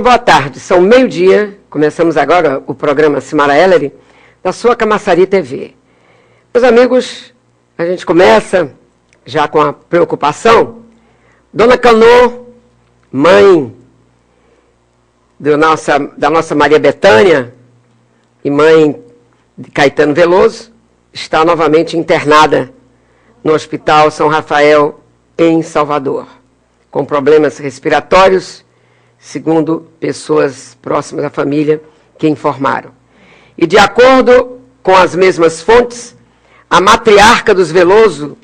boa tarde. São meio-dia. Começamos agora o programa Simara Ellery, da sua Camaçari TV. Meus amigos, a gente começa já com a preocupação. Dona Canô, mãe da nossa Maria Bethânia e mãe de Caetano Veloso, está novamente internada no Hospital São Rafael, em Salvador, com problemas respiratórios, segundo pessoas próximas à família que informaram. E de acordo com as mesmas fontes, a matriarca dos Veloso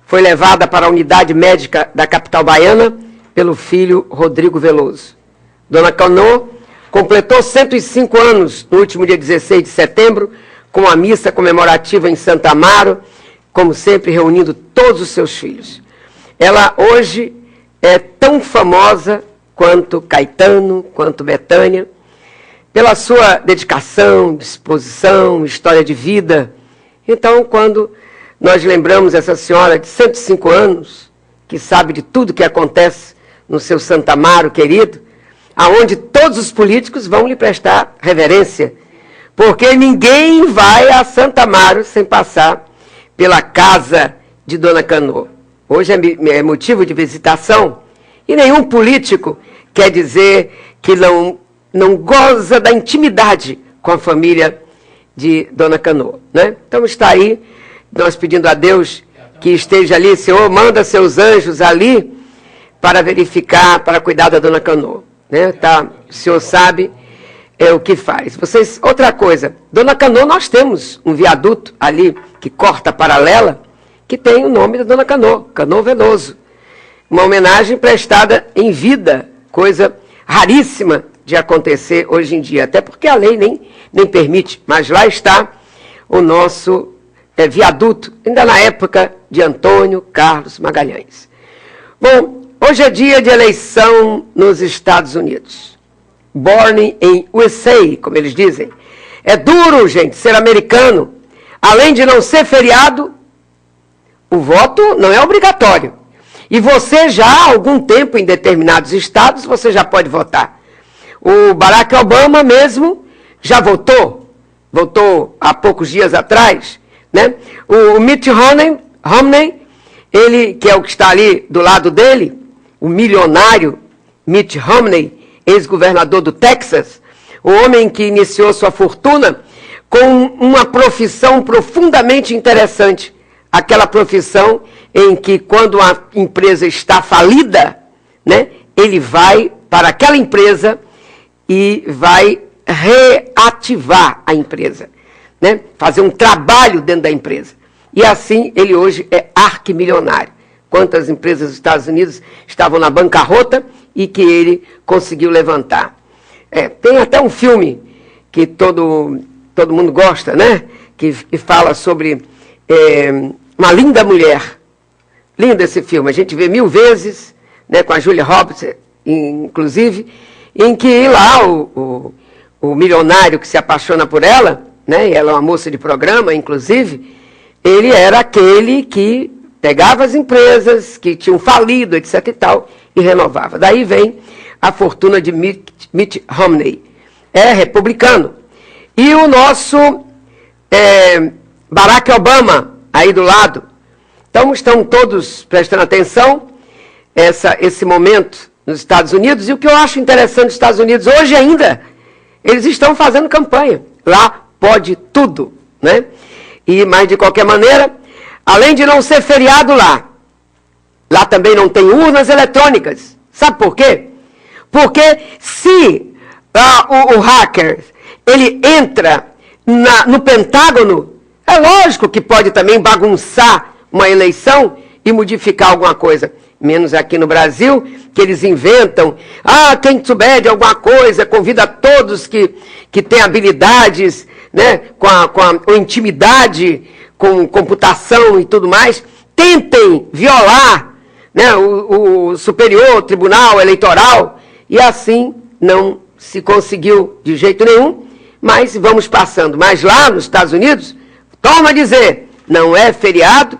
foi levada para a unidade médica da capital baiana pelo filho Rodrigo Veloso. Dona Canô completou 105 anos no último dia 16 de setembro, com a missa comemorativa em Santa Amaro, como sempre reunindo todos os seus filhos. Ela hoje é tão famosa quanto Caetano, quanto Bethânia, pela sua dedicação, disposição, história de vida. Então, quando nós lembramos essa senhora de 105 anos, que sabe de tudo que acontece no seu Santa Amaro querido, aonde todos os políticos vão lhe prestar reverência, porque ninguém vai a Santa Amaro sem passar pela casa de Dona Canô. Hoje é motivo de visitação, e nenhum político quer dizer que não goza da intimidade com a família de Dona Canô, né? Então está aí, nós pedindo a Deus que esteja ali, Senhor, manda seus anjos ali para verificar, para cuidar da Dona Canô, né? Tá, o Senhor sabe o que faz. Outra coisa, Dona Canô, nós temos um viaduto ali que corta a paralela, que tem o nome da Dona Canô, Canô Veloso. Uma homenagem prestada em vida, coisa raríssima de acontecer hoje em dia, até porque a lei nem permite, mas lá está o nosso viaduto, ainda na época de Antônio Carlos Magalhães. Bom, hoje é dia de eleição nos Estados Unidos. Born in USA, como eles dizem. É duro, gente, ser americano. Além de não ser feriado, o voto não é obrigatório. E você já há algum tempo em determinados estados, você já pode votar. O Barack Obama mesmo já votou há poucos dias atrás, né? O Mitt Romney, ele, que é o que está ali do lado dele, o milionário Mitt Romney, ex-governador do Texas, o homem que iniciou sua fortuna com uma profissão profundamente interessante, aquela profissão em que, quando a empresa está falida, né, ele vai para aquela empresa e vai reativar a empresa, né, fazer um trabalho dentro da empresa. E assim, ele hoje é arquimilionário. Quantas empresas dos Estados Unidos estavam na bancarrota e que ele conseguiu levantar. Tem até um filme que todo mundo gosta, né, que fala sobre uma linda mulher. Lindo esse filme, a gente vê 1000 vezes, né, com a Julia Roberts, inclusive, em que lá o milionário que se apaixona por ela, né, e ela é uma moça de programa, inclusive, ele era aquele que pegava as empresas que tinham falido, etc. e tal, e renovava. Daí vem a fortuna de Mitt Romney. É republicano. E o nosso Barack Obama, aí do lado. Então, estão todos prestando atenção esse momento nos Estados Unidos. E o que eu acho interessante nos Estados Unidos, hoje ainda, eles estão fazendo campanha. Lá pode tudo, né? Mas, de qualquer maneira, além de não ser feriado lá também não tem urnas eletrônicas. Sabe por quê? Porque se o hacker ele entra no Pentágono, é lógico que pode também bagunçar uma eleição e modificar alguma coisa. Menos aqui no Brasil, que eles inventam, quem souber de alguma coisa, convida todos que têm habilidades, né, com intimidade, com computação e tudo mais, tentem violar, né, o Superior Tribunal Eleitoral, e assim não se conseguiu de jeito nenhum, mas vamos passando. Mas lá nos Estados Unidos, toma a dizer, não é feriado,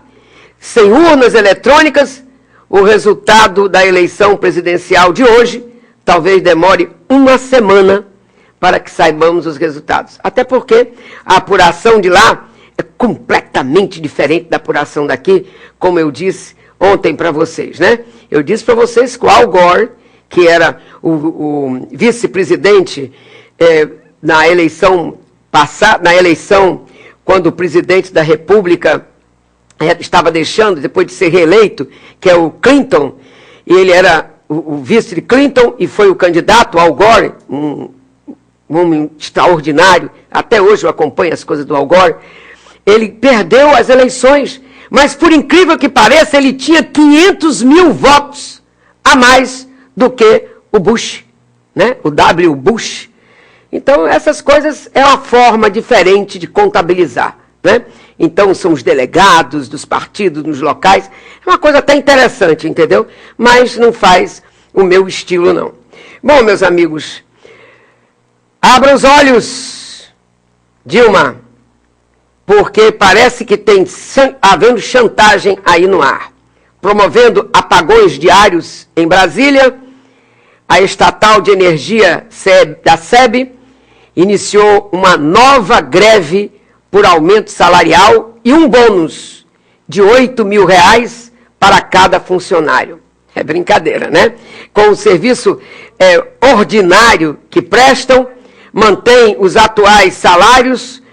sem urnas eletrônicas, o resultado da eleição presidencial de hoje talvez demore uma semana para que saibamos os resultados. Até porque a apuração de lá é completamente diferente da apuração daqui, como eu disse ontem para vocês, né? Eu disse para vocês que o Al Gore, que era o vice-presidente na eleição passada, quando o presidente da República estava deixando, depois de ser reeleito, que é o Clinton, e ele era o vice de Clinton e foi o candidato, Al Gore, um homem extraordinário, até hoje eu acompanho as coisas do Al Gore. Ele perdeu as eleições, mas por incrível que pareça, ele tinha 500 mil votos a mais do que o Bush, né? O W. Bush. Então, essas coisas é uma forma diferente de contabilizar, né? Então, são os delegados dos partidos nos locais. É uma coisa até interessante, entendeu? Mas não faz o meu estilo, não. Bom, meus amigos, abra os olhos, Dilma, porque parece que tem havendo chantagem aí no ar. Promovendo apagões diários em Brasília, a estatal de energia da SEB iniciou uma nova greve por aumento salarial e um bônus de R$8 mil para cada funcionário. É brincadeira, né? Com o serviço ordinário que prestam, mantém os atuais salários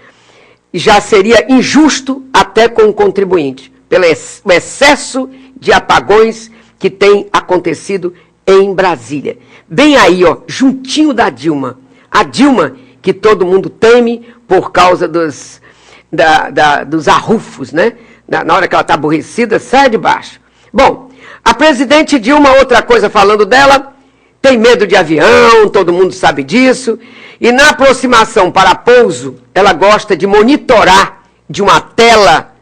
e já seria injusto até com o contribuinte, pelo excesso de apagões que tem acontecido em Brasília. Bem aí, ó, juntinho da Dilma. A Dilma que todo mundo teme por causa dos arrufos, né? Na hora que ela está aborrecida, sai de baixo. Bom, a presidente Dilma, outra coisa falando dela, tem medo de avião, todo mundo sabe disso. E na aproximação para pouso, ela gosta de monitorar de uma tela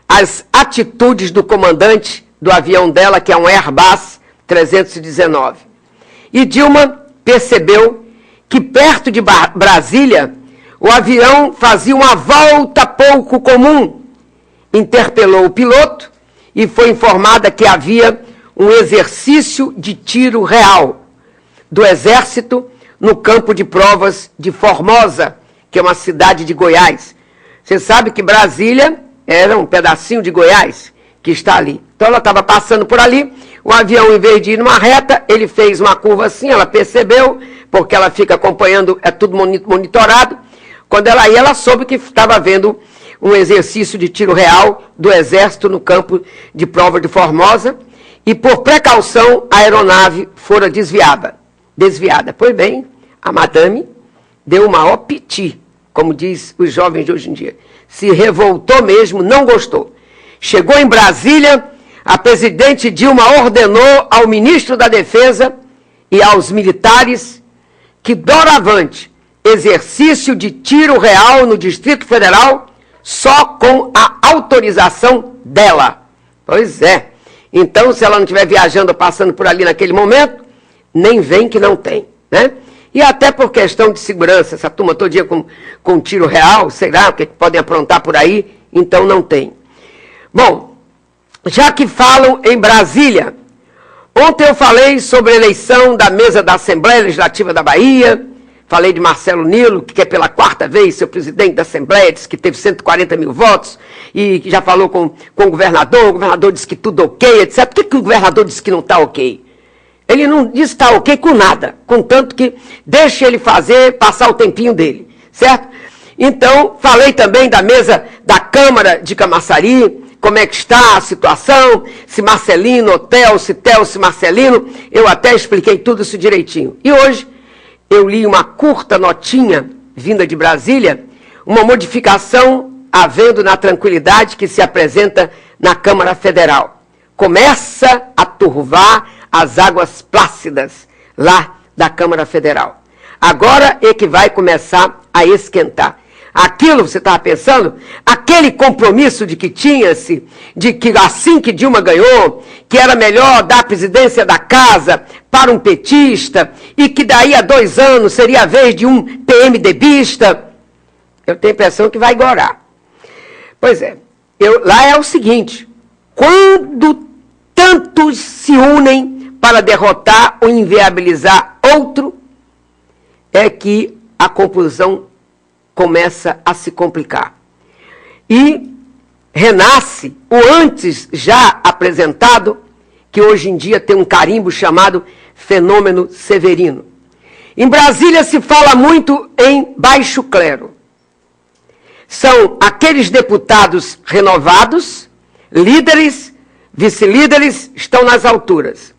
as atitudes do comandante do avião dela, que é um Airbus 319. E Dilma percebeu que perto de Brasília, o avião fazia uma volta pouco comum. Interpelou o piloto e foi informada que havia um exercício de tiro real do Exército no campo de provas de Formosa, que é uma cidade de Goiás. Você sabe que Brasília era um pedacinho de Goiás que está ali. Então ela estava passando por ali, o avião, em vez de ir numa reta, ele fez uma curva assim, ela percebeu, porque ela fica acompanhando, é tudo monitorado. Quando ela ia, ela soube que estava havendo um exercício de tiro real do Exército no campo de prova de Formosa, e por precaução a aeronave fora desviada. Pois bem, a madame deu o maior piti, como diz os jovens de hoje em dia. Se revoltou mesmo, não gostou. Chegou em Brasília, a presidente Dilma ordenou ao ministro da Defesa e aos militares que, doravante, exercício de tiro real no Distrito Federal só com a autorização dela. Pois é. Então, se ela não estiver viajando ou passando por ali naquele momento, nem vem que não tem, né? E até por questão de segurança, essa turma todo dia com tiro real, sei lá, o que podem aprontar por aí, então não tem. Bom, já que falam em Brasília, ontem eu falei sobre a eleição da mesa da Assembleia Legislativa da Bahia, falei de Marcelo Nilo, que é pela 4ª vez ser presidente da Assembleia, disse que teve 140 mil votos, e que já falou com o governador disse que tudo ok, etc. Por que o governador disse que não está ok? Ele não diz que está ok com nada, contanto que deixe ele passar o tempinho dele, certo? Então, falei também da mesa da Câmara de Camaçari, como é que está a situação, se Marcelino, Otel, se Tel, se Marcelino, eu até expliquei tudo isso direitinho. E hoje, eu li uma curta notinha, vinda de Brasília, uma modificação havendo na tranquilidade que se apresenta na Câmara Federal. Começa a turvar as águas plácidas lá da Câmara Federal. Agora é que vai começar a esquentar. Aquilo, você estava pensando, aquele compromisso de que tinha-se, de que assim que Dilma ganhou, que era melhor dar a presidência da casa para um petista, e que daí a 2 anos seria a vez de um PMDBista, eu tenho a impressão que vai gorar. Pois é, lá é o seguinte, quando tantos se unem para derrotar ou inviabilizar outro é que a conclusão começa a se complicar. E renasce o antes já apresentado, que hoje em dia tem um carimbo chamado fenômeno Severino. Em Brasília se fala muito em baixo clero. São aqueles deputados renovados, líderes, vice-líderes, estão nas alturas.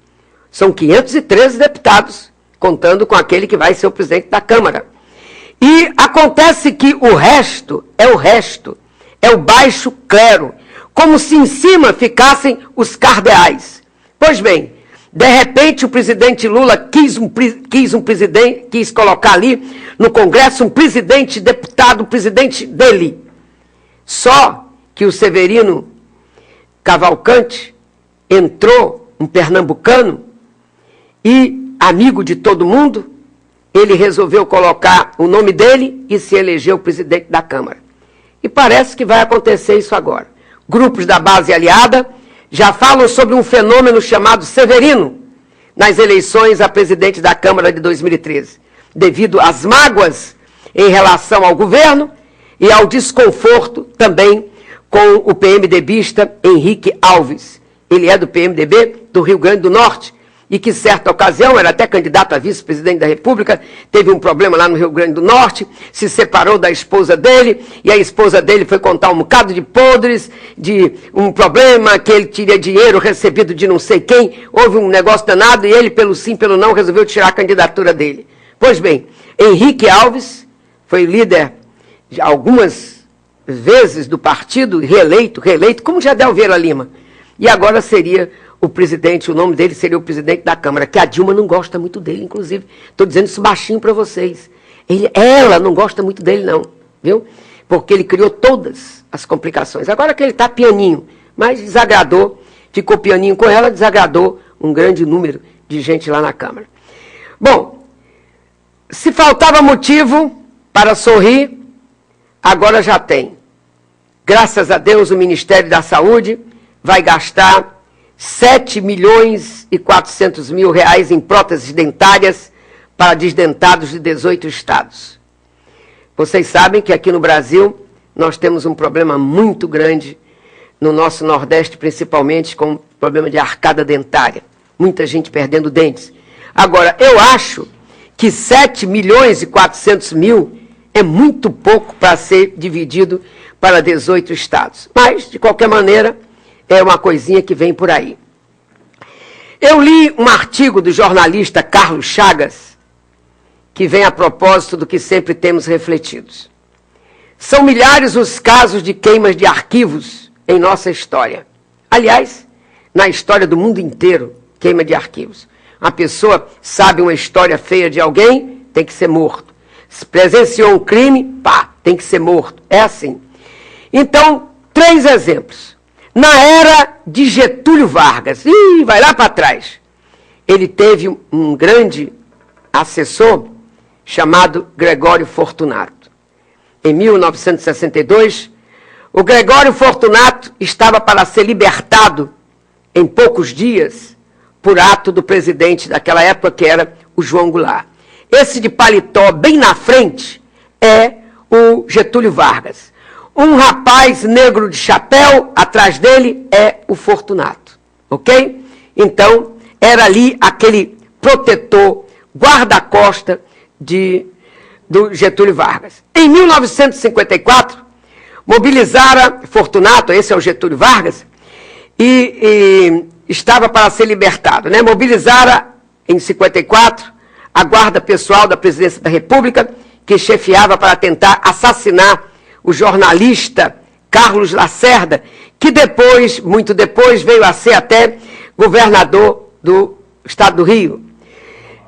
São 513 deputados, contando com aquele que vai ser o presidente da Câmara. E acontece que o resto, é o baixo clero, como se em cima ficassem os cardeais. Pois bem, de repente o presidente Lula quis colocar ali no Congresso um presidente, deputado, presidente dele. Só que o Severino Cavalcante entrou, um pernambucano, e amigo de todo mundo, ele resolveu colocar o nome dele e se elegeu presidente da Câmara. E parece que vai acontecer isso agora. Grupos da base aliada já falam sobre um fenômeno chamado Severino nas eleições a presidente da Câmara de 2013, devido às mágoas em relação ao governo e ao desconforto também com o PMDBista Henrique Alves. Ele é do PMDB do Rio Grande do Norte e que, certa ocasião, era até candidato a vice-presidente da República, teve um problema lá no Rio Grande do Norte, se separou da esposa dele, e a esposa dele foi contar um bocado de podres, de um problema, que ele teria dinheiro recebido de não sei quem, houve um negócio danado, e ele, pelo sim, pelo não, resolveu tirar a candidatura dele. Pois bem, Henrique Alves foi líder de algumas vezes do partido, reeleito, como Jadel Vieira Lima, e agora seria o presidente, o nome dele seria o presidente da Câmara, que a Dilma não gosta muito dele, inclusive. Estou dizendo isso baixinho para vocês. Ela não gosta muito dele, não, viu? Porque ele criou todas as complicações. Agora que ele está pianinho, mas desagradou, ficou pianinho com ela, desagradou um grande número de gente lá na Câmara. Bom, se faltava motivo para sorrir, agora já tem. Graças a Deus, o Ministério da Saúde vai gastar 7.400.000 reais em próteses dentárias para desdentados de 18 estados. Vocês sabem que aqui no Brasil nós temos um problema muito grande, no nosso Nordeste principalmente, com o problema de arcada dentária. Muita gente perdendo dentes. Agora, eu acho que 7.400.000 é muito pouco para ser dividido para 18 estados. Mas, de qualquer maneira, é uma coisinha que vem por aí. Eu li um artigo do jornalista Carlos Chagas, que vem a propósito do que sempre temos refletido. São milhares os casos de queimas de arquivos em nossa história. Aliás, na história do mundo inteiro, queima de arquivos. Uma pessoa sabe uma história feia de alguém, tem que ser morto. Se presenciou um crime, pá, tem que ser morto. É assim. Então, 3 exemplos. Na era de Getúlio Vargas, vai lá para trás, ele teve um grande assessor chamado Gregório Fortunato. Em 1962, o Gregório Fortunato estava para ser libertado em poucos dias por ato do presidente daquela época, que era o João Goulart. Esse de paletó bem na frente é o Getúlio Vargas. Um rapaz negro de chapéu, atrás dele é o Fortunato, ok? Então, era ali aquele protetor, guarda-costa do Getúlio Vargas. Em 1954, mobilizara Fortunato, esse é o Getúlio Vargas, e estava para ser libertado, né? Mobilizara, em 54, a guarda pessoal da Presidência da República, que chefiava para tentar assassinar o jornalista Carlos Lacerda, que depois, muito depois, veio a ser até governador do estado do Rio,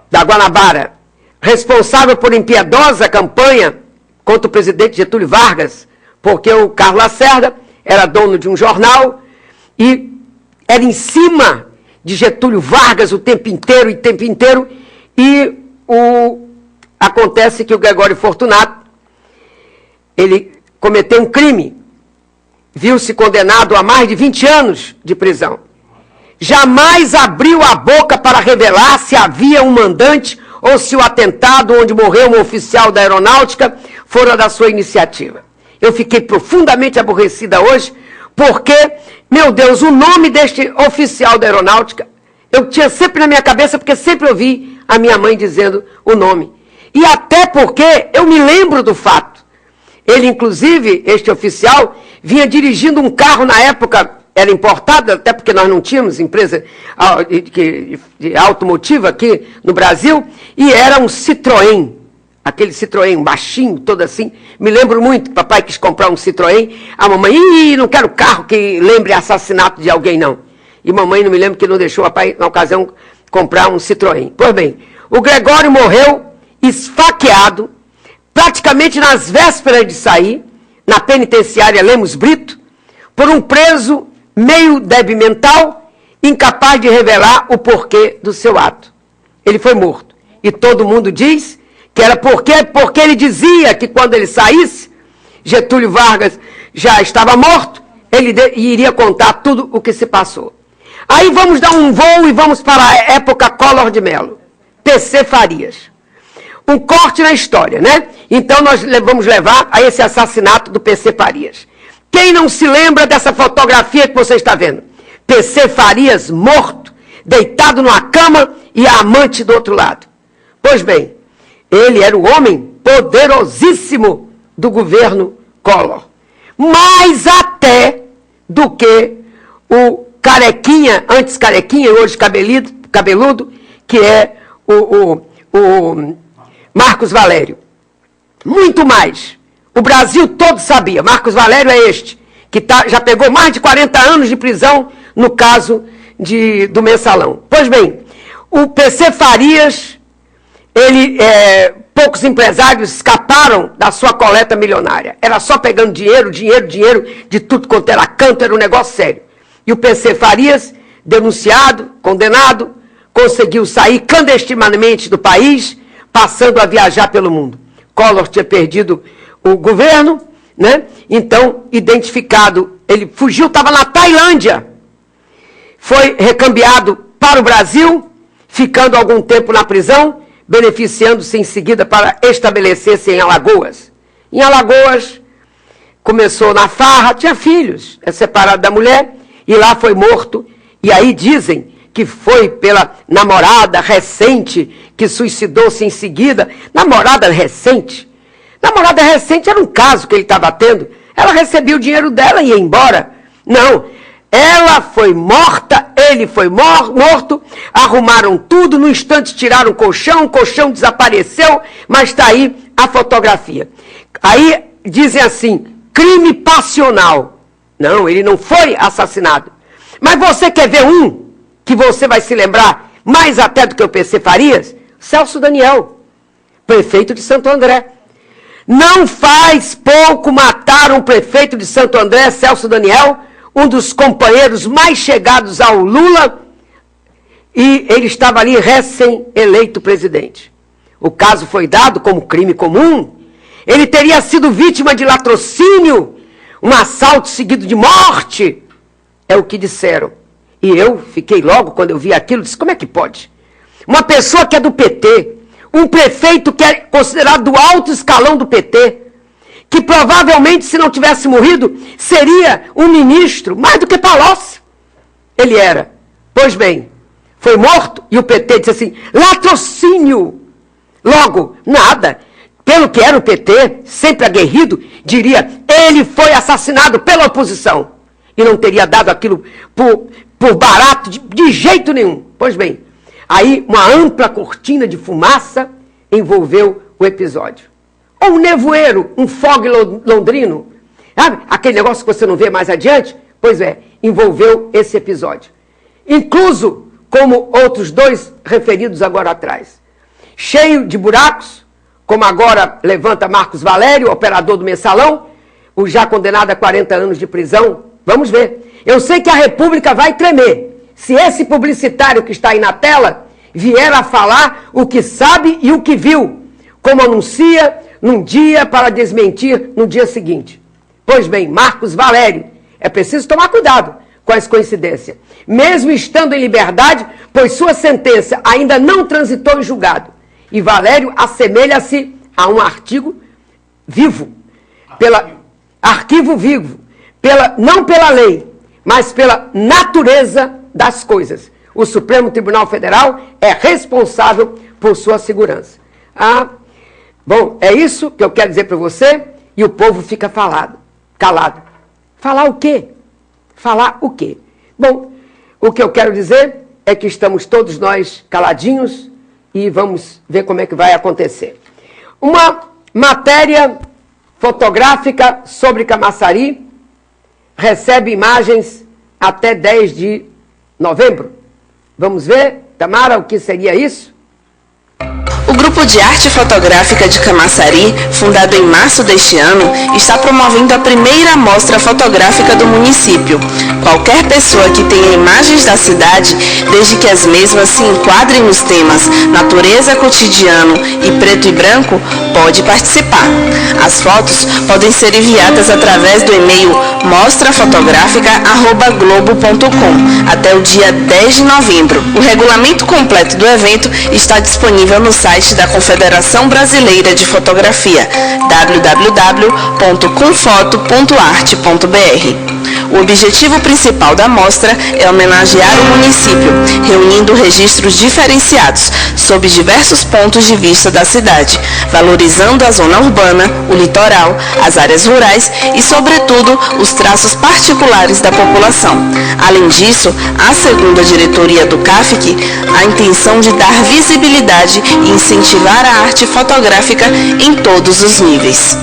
da Guanabara, responsável por impiedosa campanha contra o presidente Getúlio Vargas, porque o Carlos Lacerda era dono de um jornal e era em cima de Getúlio Vargas o tempo inteiro, e acontece que o Gregório Fortunato, ele cometeu um crime, viu-se condenado a mais de 20 anos de prisão. Jamais abriu a boca para revelar se havia um mandante ou se o atentado onde morreu um oficial da aeronáutica fora da sua iniciativa. Eu fiquei profundamente aborrecida hoje, porque, meu Deus, o nome deste oficial da aeronáutica, eu tinha sempre na minha cabeça, porque sempre ouvi a minha mãe dizendo o nome. E até porque eu me lembro do fato. Ele, inclusive, este oficial, vinha dirigindo um carro na época, era importado, até porque nós não tínhamos empresa de automotiva aqui no Brasil, e era um Citroën, aquele Citroën, um baixinho, todo assim. Me lembro muito que papai quis comprar um Citroën, a mamãe, não quero carro que lembre assassinato de alguém, não. E mamãe, não me lembro que não deixou papai, na ocasião, comprar um Citroën. Pois bem, o Gregório morreu esfaqueado, praticamente nas vésperas de sair, na penitenciária Lemos Brito, por um preso meio débil mental, incapaz de revelar o porquê do seu ato. Ele foi morto. E todo mundo diz que era porque ele dizia que quando ele saísse, Getúlio Vargas já estava morto, ele iria contar tudo o que se passou. Aí vamos dar um voo e vamos para a época Collor de Mello. PC Farias. Um corte na história, né? Então nós vamos levar a esse assassinato do PC Farias. Quem não se lembra dessa fotografia que você está vendo? PC Farias morto, deitado numa cama e a amante do outro lado. Pois bem, ele era o homem poderosíssimo do governo Collor. Mais até do que o carequinha, antes carequinha, hoje cabeludo, que é o Marcos Valério. Muito mais. O Brasil todo sabia. Marcos Valério é este, que já pegou mais de 40 anos de prisão no caso do Mensalão. Pois bem, o PC Farias, poucos empresários escaparam da sua coleta milionária. Era só pegando dinheiro, de tudo quanto era canto, era um negócio sério. E o PC Farias, denunciado, condenado, conseguiu sair clandestinamente do país, passando a viajar pelo mundo. Collor tinha perdido o governo, né? Então, identificado, ele fugiu, estava na Tailândia, foi recambiado para o Brasil, ficando algum tempo na prisão, beneficiando-se em seguida para estabelecer-se em Alagoas. Em Alagoas, começou na farra, tinha filhos, é separado da mulher, e lá foi morto, e aí dizem que foi pela namorada recente, que suicidou-se em seguida. Namorada recente era um caso que ele estava tendo. Ela recebia o dinheiro dela e ia embora. Não, ela foi morta, ele foi morto, arrumaram tudo, no instante tiraram o colchão desapareceu, mas está aí a fotografia. Aí dizem assim, crime passional. Não, ele não foi assassinado. Mas você quer ver um que você vai se lembrar mais até do que o PC Farias? Celso Daniel, prefeito de Santo André. Não faz pouco mataram o prefeito de Santo André, Celso Daniel, um dos companheiros mais chegados ao Lula, e ele estava ali recém-eleito presidente. O caso foi dado como crime comum. Ele teria sido vítima de latrocínio, um assalto seguido de morte. É o que disseram. E eu fiquei logo, quando eu vi aquilo, disse, como é que pode? Uma pessoa que é do PT, um prefeito que é considerado do alto escalão do PT, que provavelmente, se não tivesse morrido, seria um ministro, mais do que Palocci. Ele era. Pois bem, foi morto e o PT disse assim, latrocínio. Logo, nada. Pelo que era o PT, sempre aguerrido, diria, ele foi assassinado pela oposição. E não teria dado aquilo por barato de jeito nenhum. Pois bem, aí uma ampla cortina de fumaça envolveu o episódio. Ou um nevoeiro, um fog londrino, sabe? Aquele negócio que você não vê mais adiante, pois é, envolveu esse episódio. Incluso como outros dois referidos agora atrás. Cheio de buracos, como agora levanta Marcos Valério, operador do Mensalão, o já condenado a 40 anos de prisão. Vamos ver. Eu sei que a República vai tremer. Se esse publicitário que está aí na tela vier a falar o que sabe e o que viu, como anuncia num dia para desmentir no dia seguinte. Pois bem, Marcos Valério, é preciso tomar cuidado com essa coincidência. Mesmo estando em liberdade, pois sua sentença ainda não transitou em julgado. E Valério assemelha-se a um artigo vivo, arquivo vivo, não pela lei, mas pela natureza das coisas. O Supremo Tribunal Federal é responsável por sua segurança. Bom, é isso que eu quero dizer para você, e o povo fica calado. Falar o quê? Falar o quê? Bom, o que eu quero dizer é que estamos todos nós caladinhos e vamos ver como é que vai acontecer. Uma matéria fotográfica sobre Camaçari recebe imagens até 10 de novembro. Vamos ver, Tamara, o que seria isso? O Grupo de Arte Fotográfica de Camaçari, fundado em março deste ano, está promovendo a primeira mostra fotográfica do município. Qualquer pessoa que tenha imagens da cidade, desde que as mesmas se enquadrem nos temas natureza, cotidiano e preto e branco, pode participar. As fotos podem ser enviadas através do e-mail mostrafotográfica@globo.com até o dia 10 de novembro. O regulamento completo do evento está disponível no site da Confederação Brasileira de Fotografia, www.confoto.arte.br. O objetivo principal da mostra é homenagear o município, reunindo registros diferenciados sob diversos pontos de vista da cidade, valorizando a zona urbana, o litoral, as áreas rurais e, sobretudo, os traços particulares da população. Além disso, a segunda diretoria do CAFIC, a intenção de dar visibilidade e incentivar a arte fotográfica em todos os níveis.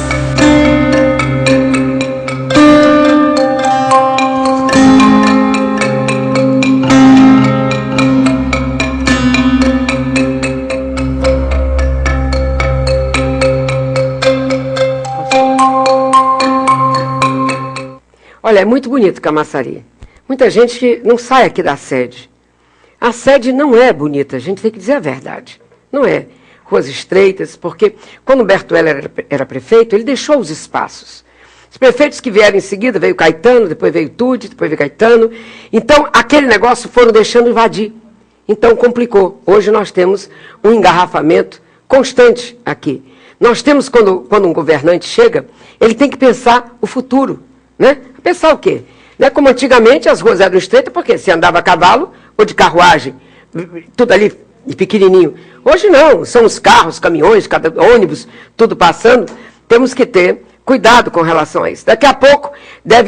Olha, é muito bonito Camaçari. Muita gente não sai aqui da sede. A sede não é bonita, a gente tem que dizer a verdade. Não é. Ruas estreitas, porque quando o Humberto Heller era prefeito, ele deixou os espaços. Os prefeitos que vieram em seguida, veio Caetano, depois veio Tude, depois veio Caetano. Então, aquele negócio foram deixando invadir. Então, complicou. Hoje nós temos um engarrafamento constante aqui. Nós temos, quando um governante chega, ele tem que pensar o futuro. Né? Pensar o quê? Não é como antigamente as ruas eram estreitas, porque se andava a cavalo ou de carruagem, tudo ali de pequenininho. Hoje não, são os carros, caminhões, ônibus, tudo passando. Temos que ter cuidado com relação a isso. Daqui a pouco,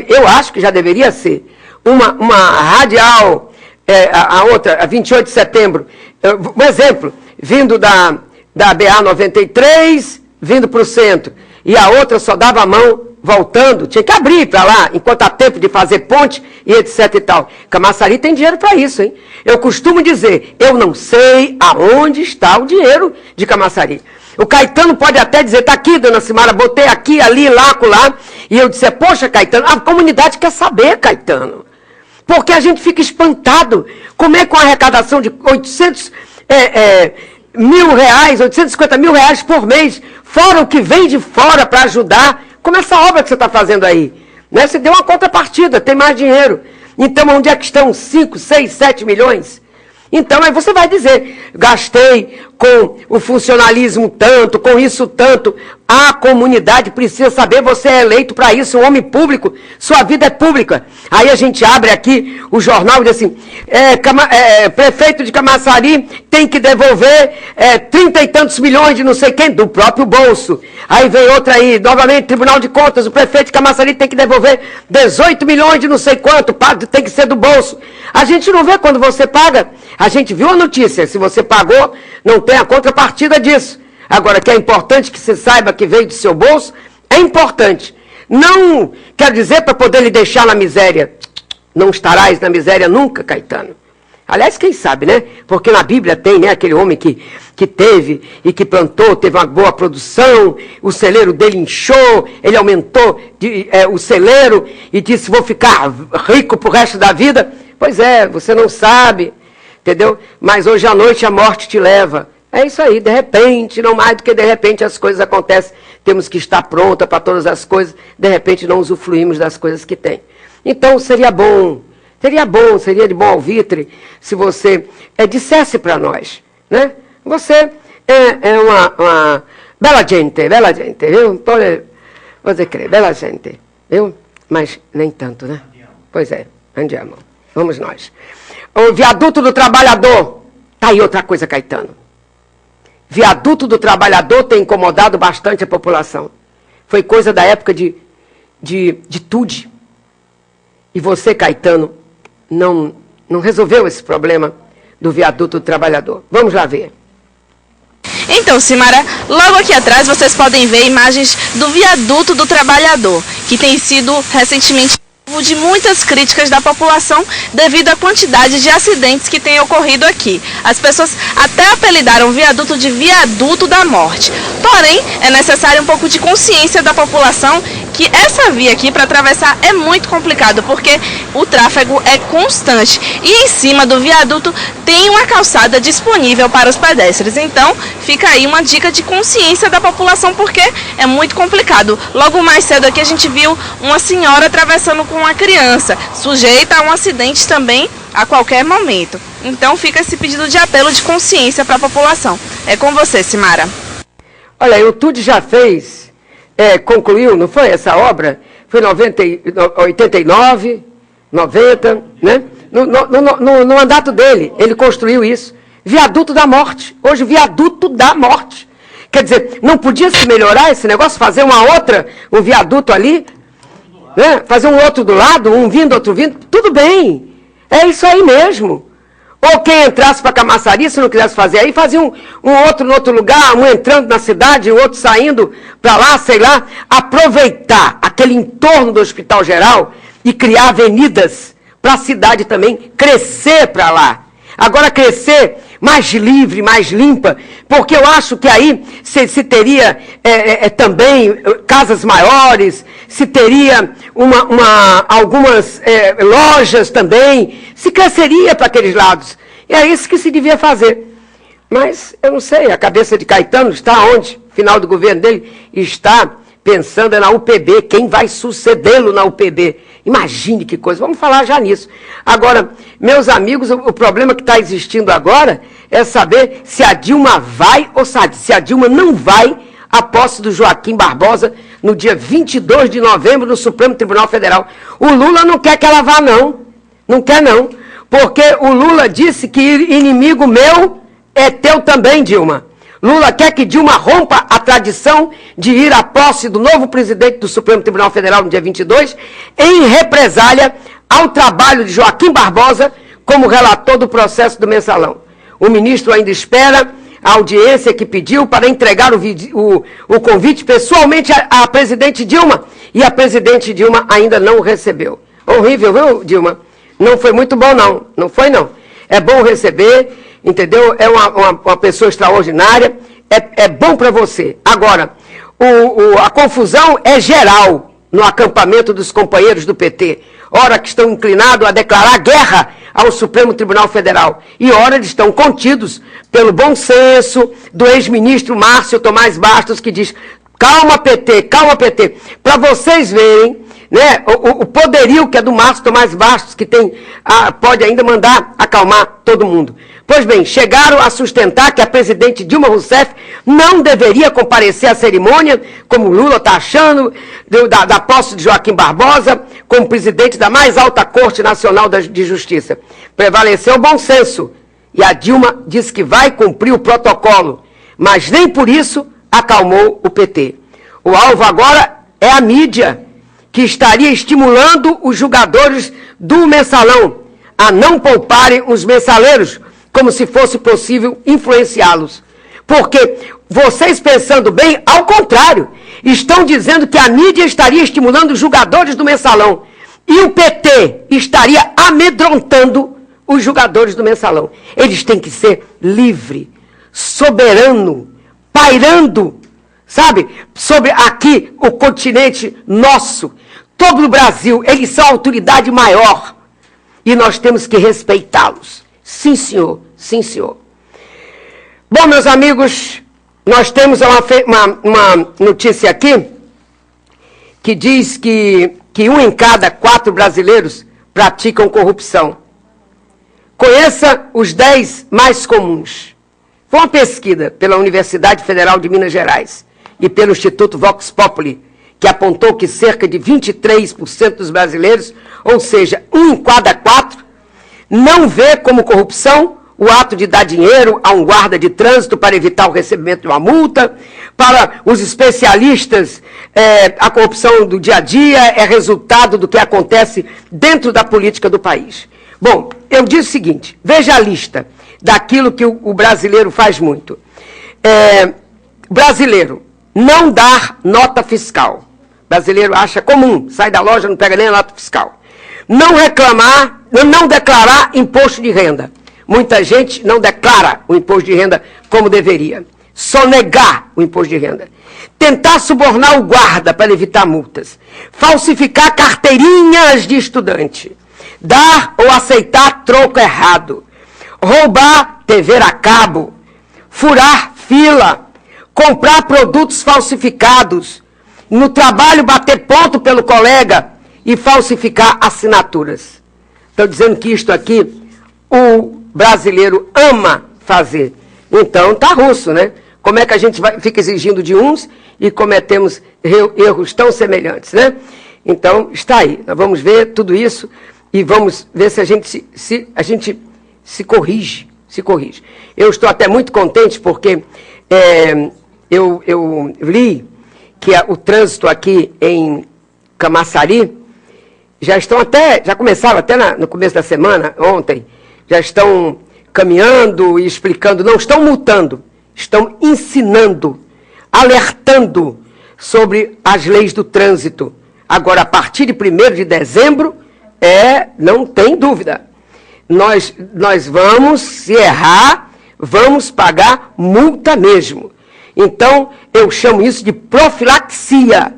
eu acho que já deveria ser uma radial, a outra, a 28 de setembro, um exemplo, vindo da BA-93, vindo para o centro, e a outra só dava a mão voltando, tinha que abrir para lá, enquanto há tempo de fazer ponte e etc e tal. Camaçari tem dinheiro para isso, hein? Eu costumo dizer, eu não sei aonde está o dinheiro de Camaçari. O Caetano pode até dizer, está aqui, dona Simara, botei aqui, ali, lá, acolá. E eu disse, poxa, Caetano, a comunidade quer saber, Caetano. Porque a gente fica espantado. Como é com a arrecadação de 800 mil reais, 850 mil reais por mês, fora o que vem de fora para ajudar, como essa obra que você está fazendo aí. Né? Você deu uma contrapartida, tem mais dinheiro. Então, onde é que estão 5, 6, 7 milhões? Então, aí você vai dizer, gastei com o funcionalismo tanto, com isso tanto. A comunidade precisa saber, você é eleito para isso, um homem público, sua vida é pública. Aí a gente abre aqui o jornal e diz assim, prefeito de Camaçari tem que devolver 30 e tantos milhões de não sei quem, do próprio bolso. Aí vem outra aí, novamente, Tribunal de Contas, o prefeito de Camaçari tem que devolver 18 milhões de não sei quanto, tem que ser do bolso. A gente não vê quando você paga. A gente viu a notícia, se você pagou, não tem a contrapartida disso. Agora, que é importante que você saiba que veio do seu bolso, é importante. Não quer dizer para poder lhe deixar na miséria. Não estarás na miséria nunca, Caetano. Aliás, quem sabe, né? Porque na Bíblia tem, né, aquele homem que teve e que plantou, teve uma boa produção, o celeiro dele inchou, ele aumentou o celeiro e disse, vou ficar rico pro resto da vida. Pois é, você não sabe, entendeu? Mas hoje à noite a morte te leva. É isso aí, de repente, não mais do que de repente as coisas acontecem. Temos que estar pronta para todas as coisas, de repente não usufruímos das coisas que tem. Então seria de bom alvitre se você dissesse para nós, né? Você é uma bela gente, viu? Pode crer, bela gente, viu? Mas nem tanto, né? Pois é, andiamo. Vamos nós. O viaduto do trabalhador. Tá aí outra coisa, Caetano. Viaduto do trabalhador tem incomodado bastante a população. Foi coisa da época de Tude. E você, Caetano, não resolveu esse problema do viaduto do trabalhador. Vamos lá ver. Então, Simara, logo aqui atrás vocês podem ver imagens do viaduto do trabalhador, que tem sido recentemente alvo de muitas críticas da população devido à quantidade de acidentes que tem ocorrido aqui. As pessoas até apelidaram o viaduto de viaduto da morte. Porém, é necessário um pouco de consciência da população que essa via aqui para atravessar é muito complicado, porque o tráfego é constante e em cima do viaduto tem uma calçada disponível para os pedestres. Então, fica aí uma dica de consciência da população, porque é muito complicado. Logo mais cedo aqui a gente viu uma senhora atravessando com uma criança, sujeita a um acidente também a qualquer momento. Então, fica esse pedido de apelo de consciência para a população. É com você, Simara. Olha, o Tude já fez... concluiu, não foi essa obra? Foi em 89, 90, né? No mandato dele, ele construiu isso. Viaduto da morte. Hoje, viaduto da morte. Quer dizer, não podia se melhorar esse negócio? Fazer um viaduto ali? Né? Fazer um outro do lado, um vindo, outro vindo? Tudo bem. É isso aí mesmo. Ou quem entrasse para Camaçari, se não quisesse fazer aí, fazia um outro no outro lugar, um entrando na cidade, o outro saindo para lá, sei lá. Aproveitar aquele entorno do Hospital Geral e criar avenidas para a cidade também crescer para lá. Agora crescer mais livre, mais limpa, porque eu acho que aí se teria também casas maiores, se teria algumas lojas também, se cresceria para aqueles lados. E é isso que se devia fazer. Mas eu não sei, a cabeça de Caetano está onde? Final do governo dele está pensando na UPB, quem vai sucedê-lo na UPB. Imagine que coisa, vamos falar já nisso. Agora, meus amigos, o problema que está existindo agora é saber se a Dilma vai ou se a Dilma não vai à posse do Joaquim Barbosa no dia 22 de novembro no Supremo Tribunal Federal. O Lula não quer que ela vá, não. Não quer, não. Porque o Lula disse que inimigo meu é teu também, Dilma. Lula quer que Dilma rompa a tradição de ir à posse do novo presidente do Supremo Tribunal Federal no dia 22, em represália ao trabalho de Joaquim Barbosa como relator do processo do mensalão. O ministro ainda espera a audiência que pediu para entregar o convite pessoalmente à presidente Dilma, e a presidente Dilma ainda não o recebeu. Horrível, viu, Dilma? Não foi muito bom, não. Não foi, não. É bom receber, entendeu? É uma pessoa extraordinária, é bom para você. Agora, a confusão é geral no acampamento dos companheiros do PT. Ora que estão inclinados a declarar guerra ao Supremo Tribunal Federal. E ora eles estão contidos pelo bom senso do ex-ministro Márcio Tomás Bastos, que diz, calma PT, para vocês verem, né, o poderio que é do Márcio Tomás Bastos, que pode ainda mandar acalmar todo mundo. Pois bem, chegaram a sustentar que a presidente Dilma Rousseff não deveria comparecer à cerimônia, como Lula está achando, da posse de Joaquim Barbosa, como presidente da mais alta Corte Nacional de Justiça. Prevaleceu o bom senso. E a Dilma disse que vai cumprir o protocolo, mas nem por isso acalmou o PT. O alvo agora é a mídia, que estaria estimulando os julgadores do mensalão a não pouparem os mensaleiros, como se fosse possível influenciá-los. Porque vocês, pensando bem, ao contrário, estão dizendo que a mídia estaria estimulando os julgadores do mensalão e o PT estaria amedrontando os julgadores do mensalão. Eles têm que ser livre, soberano, pairando, sabe, sobre aqui o continente nosso, todo o Brasil. Eles são a autoridade maior e nós temos que respeitá-los. Sim, senhor. Sim, senhor. Bom, meus amigos, nós temos uma notícia aqui que diz que 1 em cada 4 brasileiros praticam corrupção. Conheça os 10 mais comuns. Foi uma pesquisa pela Universidade Federal de Minas Gerais e pelo Instituto Vox Populi, que apontou que cerca de 23% dos brasileiros, ou seja, 1 em cada 4, não vê como corrupção o ato de dar dinheiro a um guarda de trânsito para evitar o recebimento de uma multa. Para os especialistas, a corrupção do dia a dia é resultado do que acontece dentro da política do país. Bom, eu disse o seguinte, veja a lista daquilo que o brasileiro faz muito. Brasileiro, não dar nota fiscal. Brasileiro acha comum, sai da loja, não pega nem a nota fiscal. Não reclamar, não declarar imposto de renda. Muita gente não declara o imposto de renda como deveria. Sonegar o imposto de renda. Tentar subornar o guarda para evitar multas. Falsificar carteirinhas de estudante. Dar ou aceitar troco errado. Roubar TV a cabo. Furar fila. Comprar produtos falsificados. No trabalho bater ponto pelo colega e falsificar assinaturas. Estou dizendo que isto aqui o brasileiro ama fazer. Então tá russo, né? Como é que a gente fica exigindo de uns e cometemos erros tão semelhantes, né? Então está aí. Nós vamos ver tudo isso e vamos ver se a gente se corrige. Eu estou até muito contente porque eu li que o trânsito aqui em Camaçari já começaram até no começo da semana, ontem, já estão caminhando e explicando, não estão multando, estão ensinando, alertando sobre as leis do trânsito. Agora, a partir de 1º de dezembro, não tem dúvida, nós vamos, se errar, vamos pagar multa mesmo. Então, eu chamo isso de profilaxia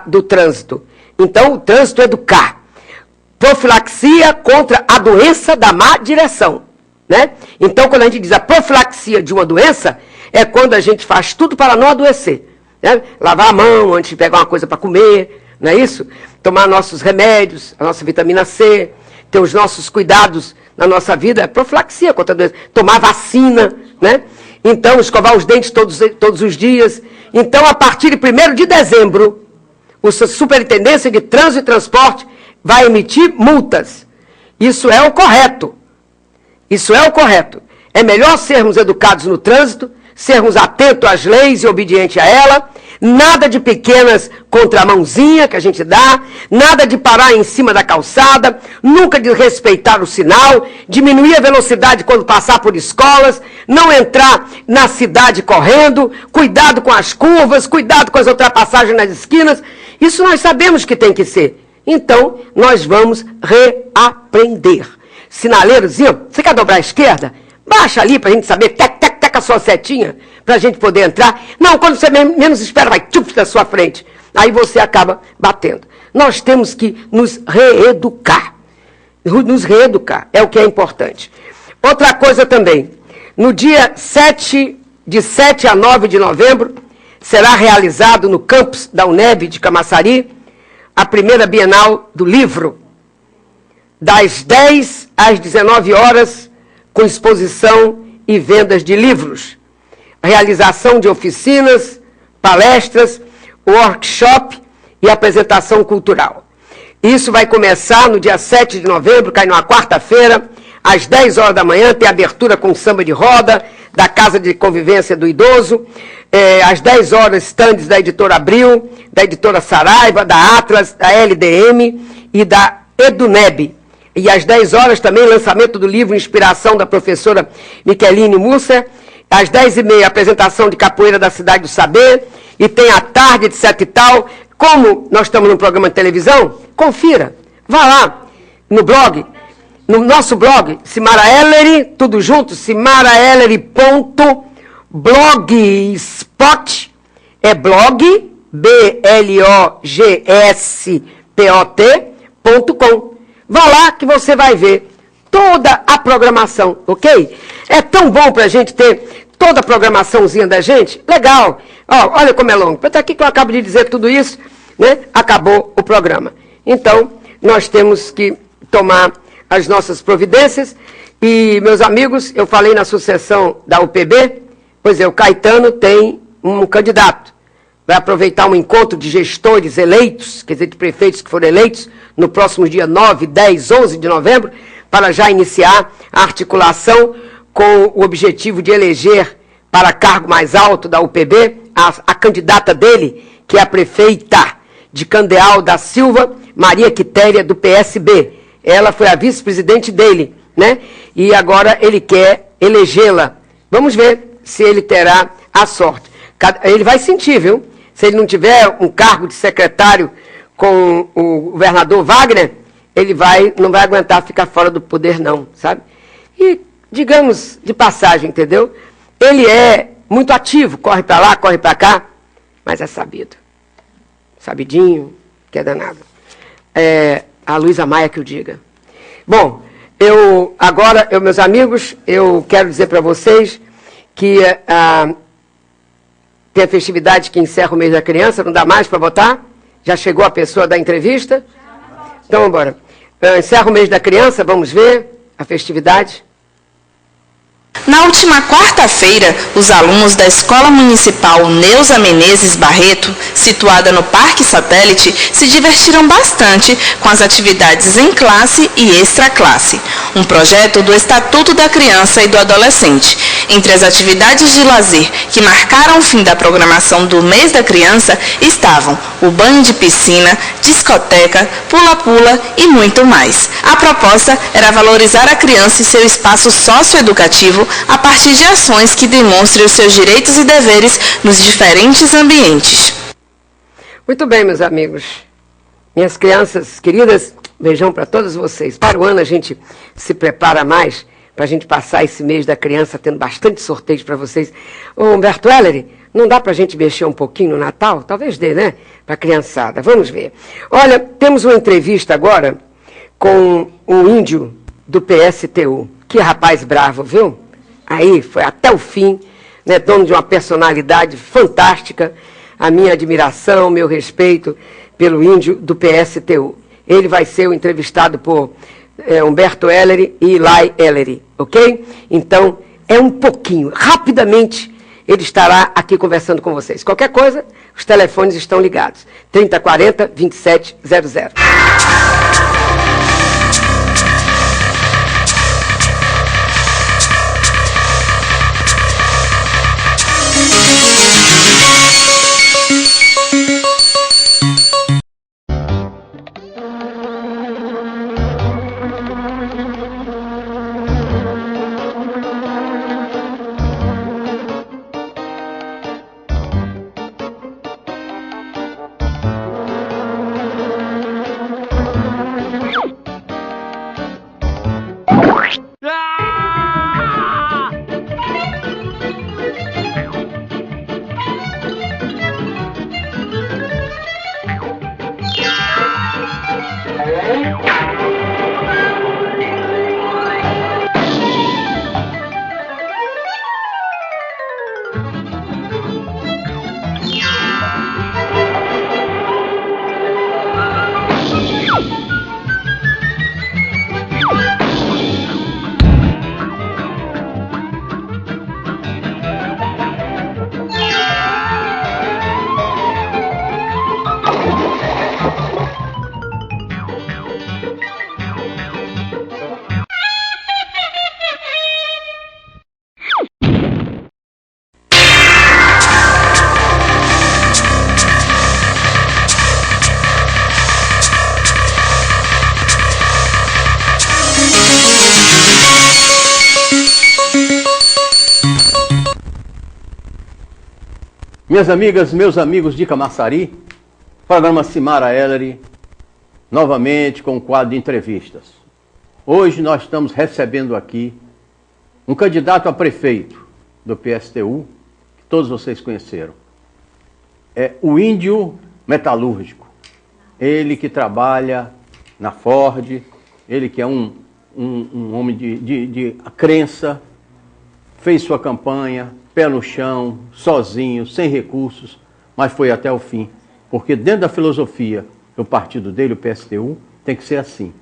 do trânsito. Então, o trânsito é educar. Profilaxia contra a doença da má direção, né? Então, quando a gente diz a profilaxia de uma doença, é quando a gente faz tudo para não adoecer, né? Lavar a mão antes de pegar uma coisa para comer, não é isso? Tomar nossos remédios, a nossa vitamina C, ter os nossos cuidados na nossa vida, é profilaxia contra a doença. Tomar vacina, né? Então, escovar os dentes todos os dias. Então, a partir de 1º de dezembro, a Superintendência de Trânsito e Transporte vai emitir multas. Isso é o correto. Isso é o correto. É melhor sermos educados no trânsito, sermos atentos às leis e obedientes a ela, nada de pequenas contramãozinha que a gente dá, nada de parar em cima da calçada, nunca de respeitar o sinal, diminuir a velocidade quando passar por escolas, não entrar na cidade correndo, cuidado com as curvas, cuidado com as ultrapassagens nas esquinas. Isso nós sabemos que tem que ser. Então, nós vamos reaprender. Sinalerozinho, você quer dobrar a esquerda? Baixa ali para a gente saber, tec, a sua setinha, para a gente poder entrar. Não, quando você menos espera, vai tchup da sua frente. Aí você acaba batendo. Nós temos que nos reeducar. Nos reeducar, é o que é importante. Outra coisa também, no dia de 7 a 9 de novembro, será realizado no campus da UNEB de Camaçari, a primeira Bienal do Livro, das 10 às 19 horas, com exposição e vendas de livros, realização de oficinas, palestras, workshop e apresentação cultural. Isso vai começar no dia 7 de novembro, cai numa quarta-feira, às 10 horas da manhã, tem abertura com samba de roda, da Casa de Convivência do Idoso, às 10 horas, stands da Editora Abril, da Editora Saraiva, da Atlas, da LDM e da Eduneb. E às 10 horas também, lançamento do livro Inspiração, da professora Micheline Musser. Às 10h30, apresentação de Capoeira da Cidade do Saber. E tem a tarde, etc e tal. Como nós estamos num programa de televisão, confira. Vá lá no blog, no nosso blog, Simara Ellery, tudo junto, simaraellery.blogspot, é blog, blogspot.com. Vá lá que você vai ver toda a programação, ok? É tão bom para a gente ter toda a programaçãozinha da gente. Legal. Ó, olha como é longo. Para aqui que eu acabo de dizer tudo isso, né? Acabou o programa. Então, nós temos que tomar as nossas providências E, meus amigos, eu falei na sucessão da UPB, pois é, o Caetano tem um candidato. Vai aproveitar um encontro de gestores eleitos, quer dizer, de prefeitos que foram eleitos, no próximo dia 9, 10, 11 de novembro, para já iniciar a articulação com o objetivo de eleger para cargo mais alto da UPB a candidata dele, que é a prefeita de Candeal da Silva, Maria Quitéria, do PSB. Ela foi a vice-presidente dele, né? E agora ele quer elegê-la. Vamos ver se ele terá a sorte. Ele vai sentir, viu? Se ele não tiver um cargo de secretário com o governador Wagner, ele não vai aguentar ficar fora do poder, não, sabe? E, digamos, de passagem, entendeu? Ele é muito ativo, corre para lá, corre para cá, mas é sabido. Sabidinho, que é danado. A Luísa Maia que o diga. Bom, agora, meus amigos, eu quero dizer para vocês que tem a festividade que encerra o mês da criança, não dá mais para votar? Já chegou a pessoa da entrevista? Então, vamos embora. Encerra o mês da criança, vamos ver a festividade. Na última quarta-feira, os alunos da Escola Municipal Neuza Menezes Barreto, situada no Parque Satélite, se divertiram bastante com as atividades em classe e extraclasse, um projeto do Estatuto da Criança e do Adolescente. Entre as atividades de lazer que marcaram o fim da programação do mês da criança estavam o banho de piscina, discoteca, pula-pula e muito mais. A proposta era valorizar a criança e seu espaço socioeducativo a partir de ações que demonstrem os seus direitos e deveres nos diferentes ambientes. Muito bem, meus amigos. Minhas crianças queridas, beijão para todos vocês. Para o ano a gente se prepara mais para a gente passar esse mês da criança tendo bastante sorteios para vocês. Ô, Humberto Ellery, não dá para a gente mexer um pouquinho no Natal? Talvez dê, né? Para a criançada. Vamos ver. Olha, temos uma entrevista agora com um índio do PSTU. Que rapaz bravo, viu? Aí foi até o fim, né, dono de uma personalidade fantástica, a minha admiração, meu respeito pelo índio do PSTU. Ele vai ser o entrevistado por Humberto Ellery e Eli Ellery, ok? Então, é um pouquinho, rapidamente, ele estará aqui conversando com vocês. Qualquer coisa, os telefones estão ligados. 3040 2700. Minhas amigas, meus amigos de Camaçari, programa Cimara Ellery, novamente com um quadro de entrevistas. Hoje nós estamos recebendo aqui um candidato a prefeito do PSTU, que todos vocês conheceram. É o índio metalúrgico. Ele que trabalha na Ford, ele que é um homem de crença, fez sua campanha, pé no chão, sozinho, sem recursos, mas foi até o fim. Porque dentro da filosofia do partido dele, o PSTU, tem que ser assim.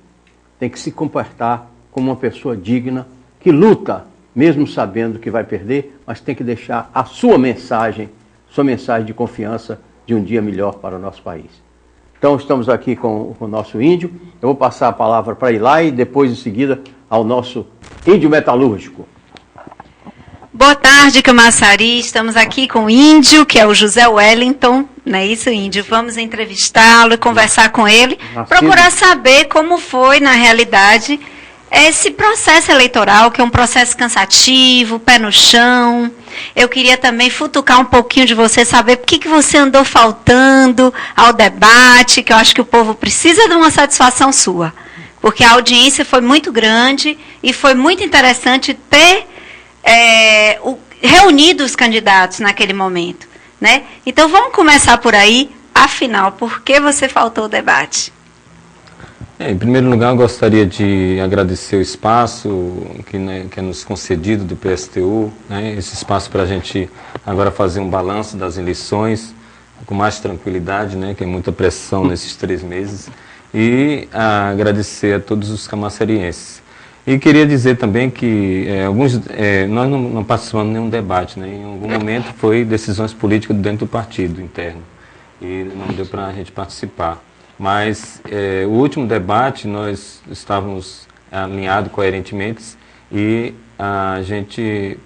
Tem que se comportar como uma pessoa digna que luta, mesmo sabendo que vai perder, mas tem que deixar a sua mensagem de confiança de um dia melhor para o nosso país. Então estamos aqui com o nosso índio. Eu vou passar a palavra para Ilai e depois em seguida ao nosso índio metalúrgico. Boa tarde, Camaçari. Estamos aqui com o índio, que é o José Wellington. Não é isso, índio? Vamos entrevistá-lo e conversar com ele, procurar saber como foi, na realidade, esse processo eleitoral, que é um processo cansativo, pé no chão. Eu queria também futucar um pouquinho de você, saber por que você andou faltando ao debate, que eu acho que o povo precisa de uma satisfação sua. Porque a audiência foi muito grande e foi muito interessante ter reunido os candidatos naquele momento, né? Então vamos começar por aí. Afinal, por que você faltou ao debate? Em primeiro lugar, eu gostaria de agradecer o espaço que é nos concedido do PSTU, né? Esse espaço para a gente agora fazer um balanço das eleições com mais tranquilidade, né? Que é muita pressão nesses 3 meses, e agradecer a todos os camaçarienses. E queria dizer também que nós não participamos de nenhum debate, né? Em algum momento foi decisões políticas dentro do partido interno e não deu para a gente participar. Mas o último debate nós estávamos alinhados coerentemente e a gente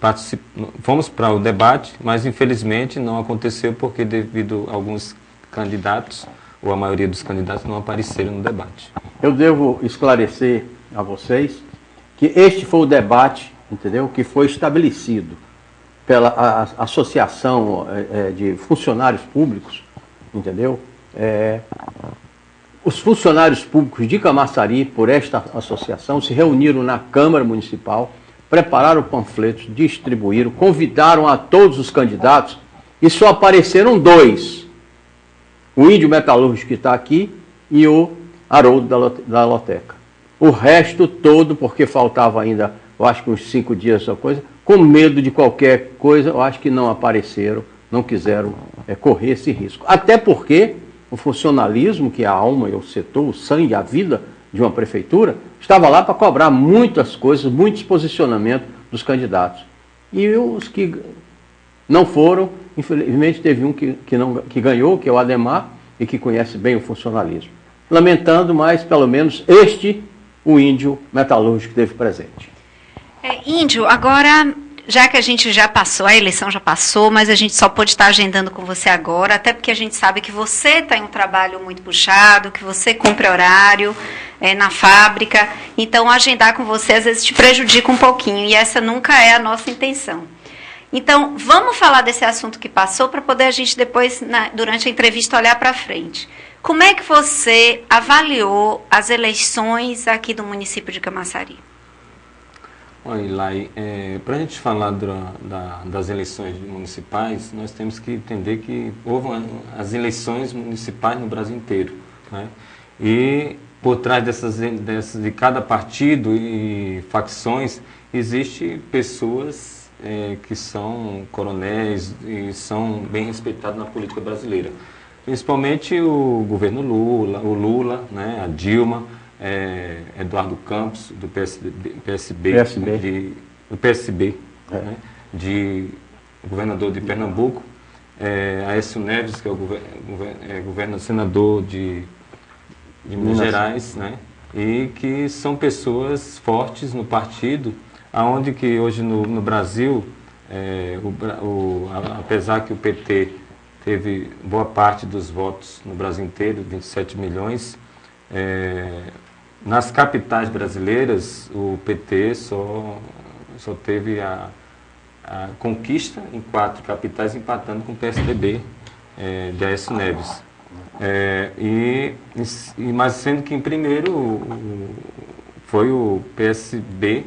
fomos para o debate, mas infelizmente não aconteceu porque devido a alguns candidatos, ou a maioria dos candidatos, não apareceram no debate. Eu devo esclarecer a vocês que este foi o debate, entendeu, que foi estabelecido pela Associação de Funcionários Públicos, entendeu? Os funcionários públicos de Camaçari, por esta associação, se reuniram na Câmara Municipal, prepararam panfletos, distribuíram, convidaram a todos os candidatos e só apareceram 2. O índio metalúrgico que está aqui e o Haroldo da Loteca. O resto todo, porque faltava ainda, eu acho que uns 5 dias essa coisa, com medo de qualquer coisa, eu acho que não apareceram, não quiseram correr esse risco. Até porque o funcionalismo, que é a alma e o setor, o sangue, a vida de uma prefeitura, estava lá para cobrar muitas coisas, muitos posicionamentos dos candidatos. E os que não foram, infelizmente teve um que ganhou, que é o Ademar, e que conhece bem o funcionalismo. Lamentando, mas pelo menos o índio metalúrgico teve presente. Índio, agora, já que a gente já passou, a eleição já passou, mas a gente só pôde estar agendando com você agora, até porque a gente sabe que você está em um trabalho muito puxado, que você cumpre horário na fábrica, então agendar com você às vezes te prejudica um pouquinho, e essa nunca é a nossa intenção. Então, vamos falar desse assunto que passou, para poder a gente depois, durante a entrevista, olhar para frente. Como é que você avaliou as eleições aqui do município de Camaçari? Olha, Ilai, para a gente falar das eleições municipais, nós temos que entender que houve as eleições municipais no Brasil inteiro, né? E por trás de cada partido e facções, existe pessoas que são coronéis e são bem respeitados na política brasileira. Principalmente o governo Lula, né, a Dilma, Eduardo Campos, do PSB, né, de governador de Pernambuco, Aécio Neves, que é o senador de Minas Gerais, né, e que são pessoas fortes no partido, aonde que hoje no Brasil, apesar que o PT teve boa parte dos votos no Brasil inteiro, 27 milhões, nas capitais brasileiras o PT só teve a conquista em 4 capitais, empatando com o PSDB de Aécio Neves. Mas sendo que em primeiro foi o PSB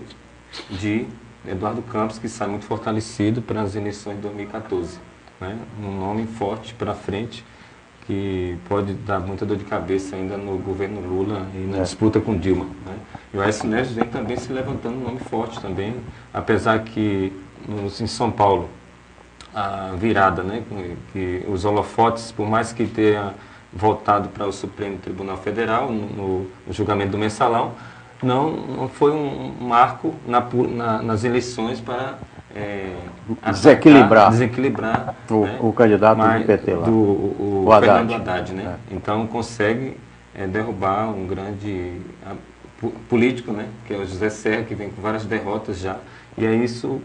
de Eduardo Campos, que sai muito fortalecido para as eleições de 2014. Né? Um nome forte para frente, que pode dar muita dor de cabeça ainda no governo Lula e na disputa com Dilma. Né? E o Aécio Neves vem também se levantando um nome forte também, apesar que em São Paulo, a virada, né? Que os holofotes, por mais que tenha voltado para o Supremo Tribunal Federal, no julgamento do Mensalão, não foi um marco nas eleições para desequilibrar o candidato do PT lá, o Fernando Haddad, né? Então consegue derrubar um grande político, né? Que é o José Serra, que vem com várias derrotas já, e é isso,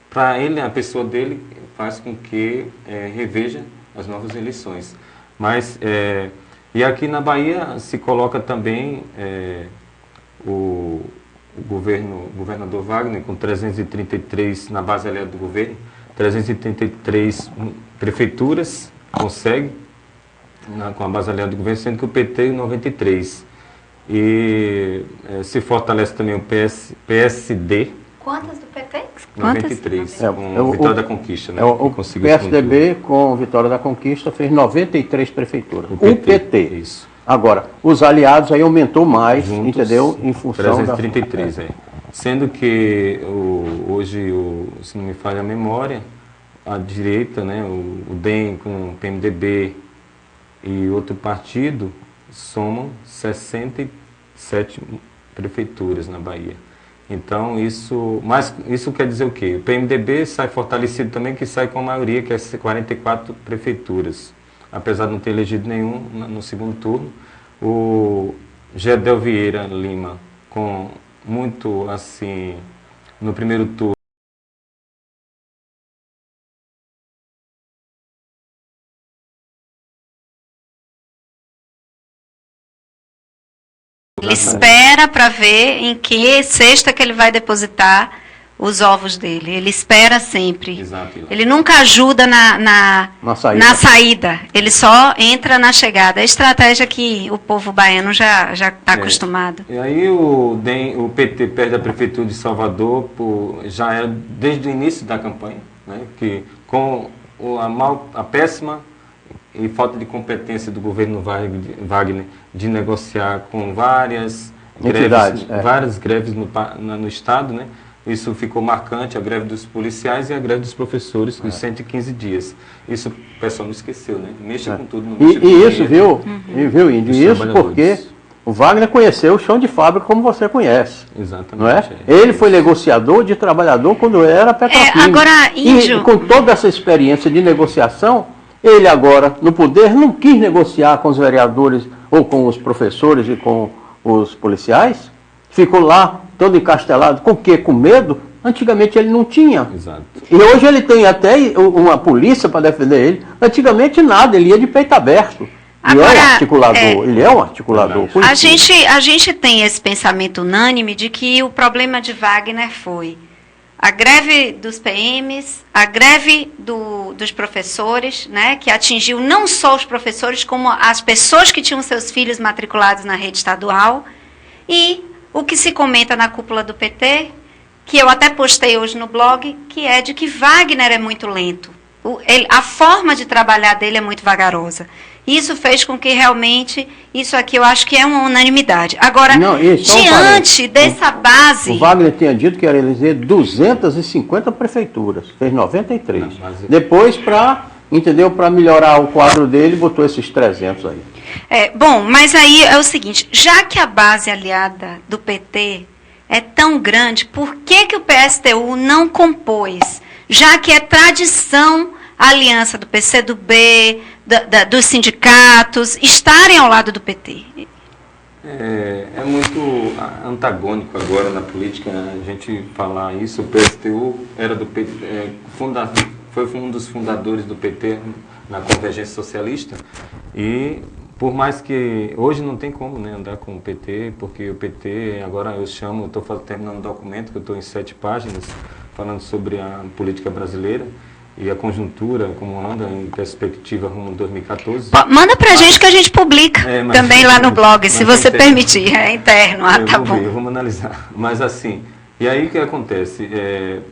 para ele, a pessoa dele faz com que reveja as novas eleições. Mas e aqui na Bahia se coloca também o governador Wagner, com 333 na base aliada do governo, 333 prefeituras, consegue, com a base aliada do governo, sendo que o PT em 93. E se fortalece também o PSD. Quantas do PT? 93, com Vitória da Conquista. Né, o PSDB, com Vitória da Conquista, fez 93 prefeituras. O PT. Isso. Agora, os aliados aí aumentou mais, juntos, entendeu? Em função 333, Sendo que hoje, se não me falha a memória, a direita, né, o DEM com o PMDB e outro partido, somam 67 prefeituras na Bahia. Então, isso quer dizer o quê? O PMDB sai fortalecido também, que sai com a maioria, que é 44 prefeituras. Apesar de não ter elegido nenhum no segundo turno. O Gedel Vieira Lima, com muito, assim, no primeiro turno, ele espera para ver em que cesta que ele vai depositar os ovos dele. Ele espera sempre. Exato. Ele nunca ajuda na saída. Ele só entra na chegada. É a estratégia que o povo baiano já está acostumado. E aí o PT perde a prefeitura de Salvador, já era desde o início da campanha, né, que com a péssima e falta de competência do governo Wagner de negociar com várias greves no Estado, né? Isso ficou marcante, a greve dos policiais e a greve dos professores, os 115 dias. Isso o pessoal não esqueceu, né? Mexa com tudo. E isso, viu, Índio? Isso porque o Wagner conheceu o chão de fábrica como você conhece. Exatamente. Não é? Ele foi negociador de trabalhador quando era Petrofim. Agora, Índio... E com toda essa experiência de negociação, ele agora, no poder, não quis negociar com os vereadores ou com os professores e com os policiais. Ficou lá, todo encastelado. Com o quê? Com medo? Antigamente ele não tinha. Exato. E hoje ele tem até uma polícia para defender ele. Antigamente nada, ele ia de peito aberto. Agora, ele é um articulador. Ele é um articulador. A gente tem esse pensamento unânime de que o problema de Wagner foi a greve dos PMs, a greve dos professores, né, que atingiu não só os professores, como as pessoas que tinham seus filhos matriculados na rede estadual, e o que se comenta na cúpula do PT, que eu até postei hoje no blog, que é de que Wagner é muito lento. A forma de trabalhar dele é muito vagarosa. Isso fez com que realmente, isso aqui eu acho que é uma unanimidade. Agora, diante dessa base... O Wagner tinha dito que era eleger 250 prefeituras, fez 93. Depois, para melhorar o quadro dele, botou esses 300 aí. Bom, mas aí é o seguinte, já que a base aliada do PT é tão grande, por que o PSTU não compôs? Já que é tradição a aliança do PCdoB, dos sindicatos, estarem ao lado do PT. É muito antagônico agora na política a gente falar isso. O PSTU era do PT, foi um dos fundadores do PT na Convergência Socialista, e por mais que hoje não tem como, né, andar com o PT, porque o PT, agora eu estou terminando um documento que eu estou em 7 páginas, falando sobre a política brasileira e a conjuntura, como anda em perspectiva rumo 2014. Manda pra gente que a gente publica também lá no blog, se você permitir, é interno. Tá bom. Vamos analisar. Mas assim, e aí o que acontece?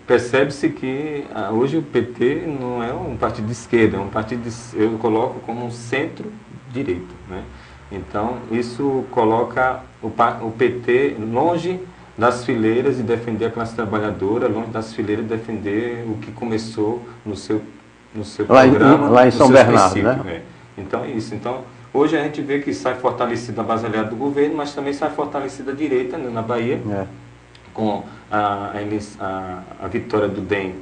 Percebe-se que hoje o PT não é um partido de esquerda, é um partido eu coloco como um centro-direito, né? Então, isso coloca o PT longe das fileiras de defender a classe trabalhadora, longe das fileiras de defender o que começou no seu programa, lá em São Bernardo, né? Então é isso. Então, Hoje a gente vê que sai fortalecida a base aliada do governo, mas também sai fortalecida a direita, né, na Bahia, com a vitória do DEM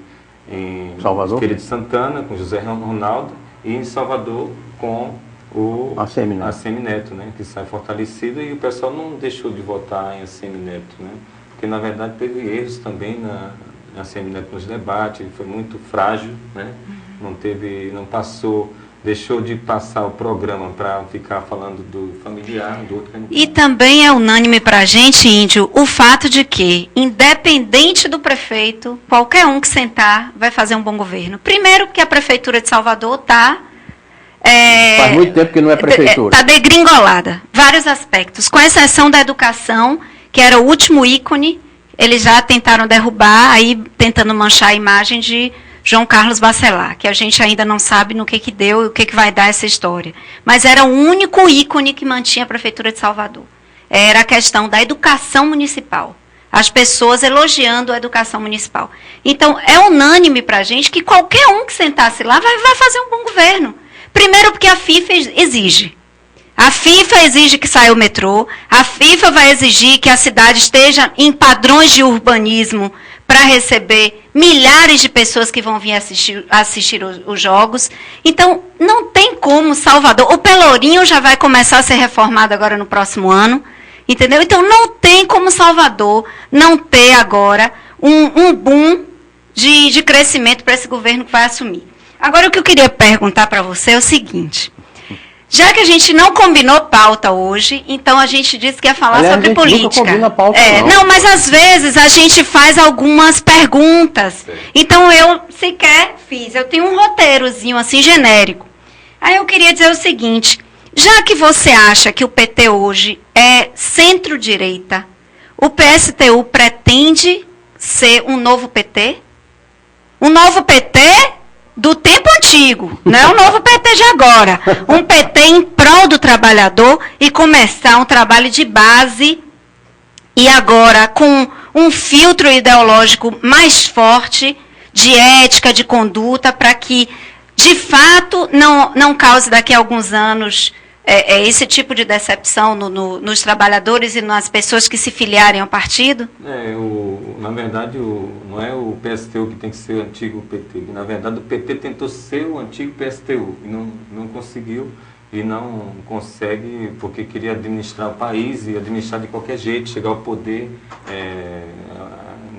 em Salvador, Feira de Santana, com José Ronaldo, e em Salvador com o ACM Neto, né, que sai fortalecido, e o pessoal não deixou de votar em ACM Neto, né, porque na verdade teve erros também na ACM Neto nos debates, foi muito frágil, né, não passou, deixou de passar o programa para ficar falando do familiar, do outro. E também é unânime para a gente, Índio, o fato de que, independente do prefeito, qualquer um que sentar vai fazer um bom governo. Primeiro, porque a Prefeitura de Salvador está... faz muito tempo que não é prefeitura. Está degringolada, vários aspectos, com exceção da educação, que era o último ícone, eles já tentaram derrubar, aí tentando manchar a imagem de João Carlos Bacelar, que a gente ainda não sabe no que deu e o que vai dar essa história. Mas era o único ícone que mantinha a Prefeitura de Salvador. Era a questão da educação municipal. As pessoas elogiando a educação municipal. Então, é unânime para a gente que qualquer um que sentasse lá vai fazer um bom governo. Primeiro porque a FIFA exige. A FIFA exige que saia o metrô, a FIFA vai exigir que a cidade esteja em padrões de urbanismo para receber milhares de pessoas que vão vir assistir os jogos. Então, não tem como Salvador... O Pelourinho já vai começar a ser reformado agora no próximo ano, entendeu? Então, não tem como Salvador não ter agora um boom de crescimento para esse governo que vai assumir. Agora, o que eu queria perguntar para você é o seguinte... Já que a gente não combinou pauta hoje, então a gente disse que ia falar sobre política. Nunca combina pauta, não, mas às vezes a gente faz algumas perguntas. Então eu sequer fiz. Eu tenho um roteirozinho assim genérico. Aí eu queria dizer o seguinte: já que você acha que o PT hoje é centro-direita, o PSTU pretende ser um novo PT? Um novo PT do tempo antigo, não é um novo PT de agora. Um PT em prol do trabalhador e começar um trabalho de base e agora com um filtro ideológico mais forte, de ética, de conduta, para que, de fato, não cause daqui a alguns anos esse tipo de decepção nos trabalhadores e nas pessoas que se filiarem ao partido? Na verdade, não é o PSTU que tem que ser o antigo PT. Na verdade, o PT tentou ser o antigo PSTU e não conseguiu e não consegue porque queria administrar o país e administrar de qualquer jeito, chegar ao poder,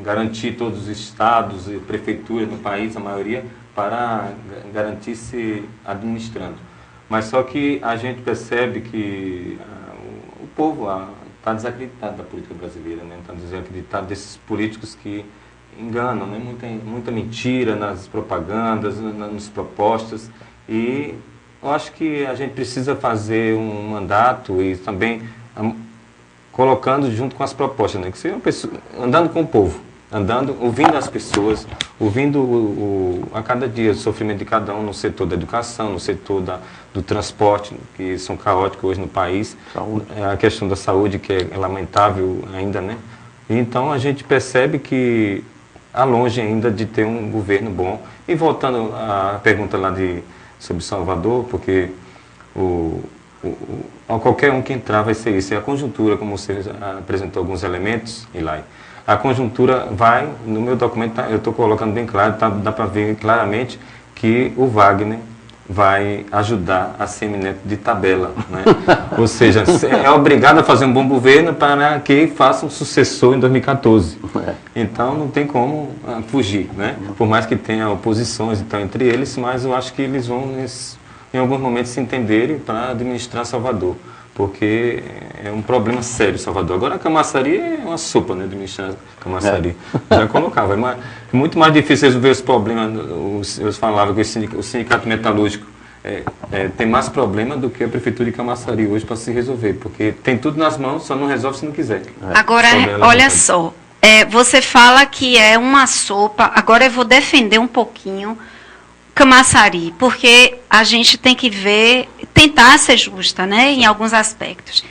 garantir todos os estados e prefeituras no país, a maioria, para garantir-se administrando. Mas só que a gente percebe que o povo está desacreditado da política brasileira, né? Está desacreditado desses políticos que enganam, né? Muita mentira nas propagandas, nas propostas. E eu acho que a gente precisa fazer um mandato e também colocando junto com as propostas, né? Que seja uma pessoa, andando com o povo, ouvindo as pessoas, ouvindo a cada dia o sofrimento de cada um no setor da educação, no setor do transporte, que são caóticos hoje no país, a questão da saúde, que é lamentável ainda, né? Então a gente percebe que há longe ainda de ter um governo bom. E voltando à pergunta lá sobre Salvador, porque qualquer um que entrar vai ser isso. E a conjuntura, como você apresentou alguns elementos, Eli, a conjuntura vai, no meu documento, eu estou colocando bem claro, dá para ver claramente que o Wagner vai ajudar a ACM Neto de tabela, né? Ou seja, é obrigado a fazer um bom governo para que faça um sucessor em 2014. Então não tem como fugir, né? Por mais que tenha oposições então, entre eles, mas eu acho que eles vão, em alguns momentos, se entenderem para administrar Salvador. Porque é um problema sério Salvador. Agora a Camaçari é uma sopa, né, administrar Camaçari. Já colocava. É muito mais difícil resolver os problemas. Eu falava que o sindicato metalúrgico tem mais problema do que a prefeitura de Camaçari hoje para se resolver. Porque tem tudo nas mãos, só não resolve se não quiser. Agora, olha só, você fala que é uma sopa. Agora eu vou defender um pouquinho Camaçari, porque a gente tem que tentar ser justa, né, em alguns aspectos.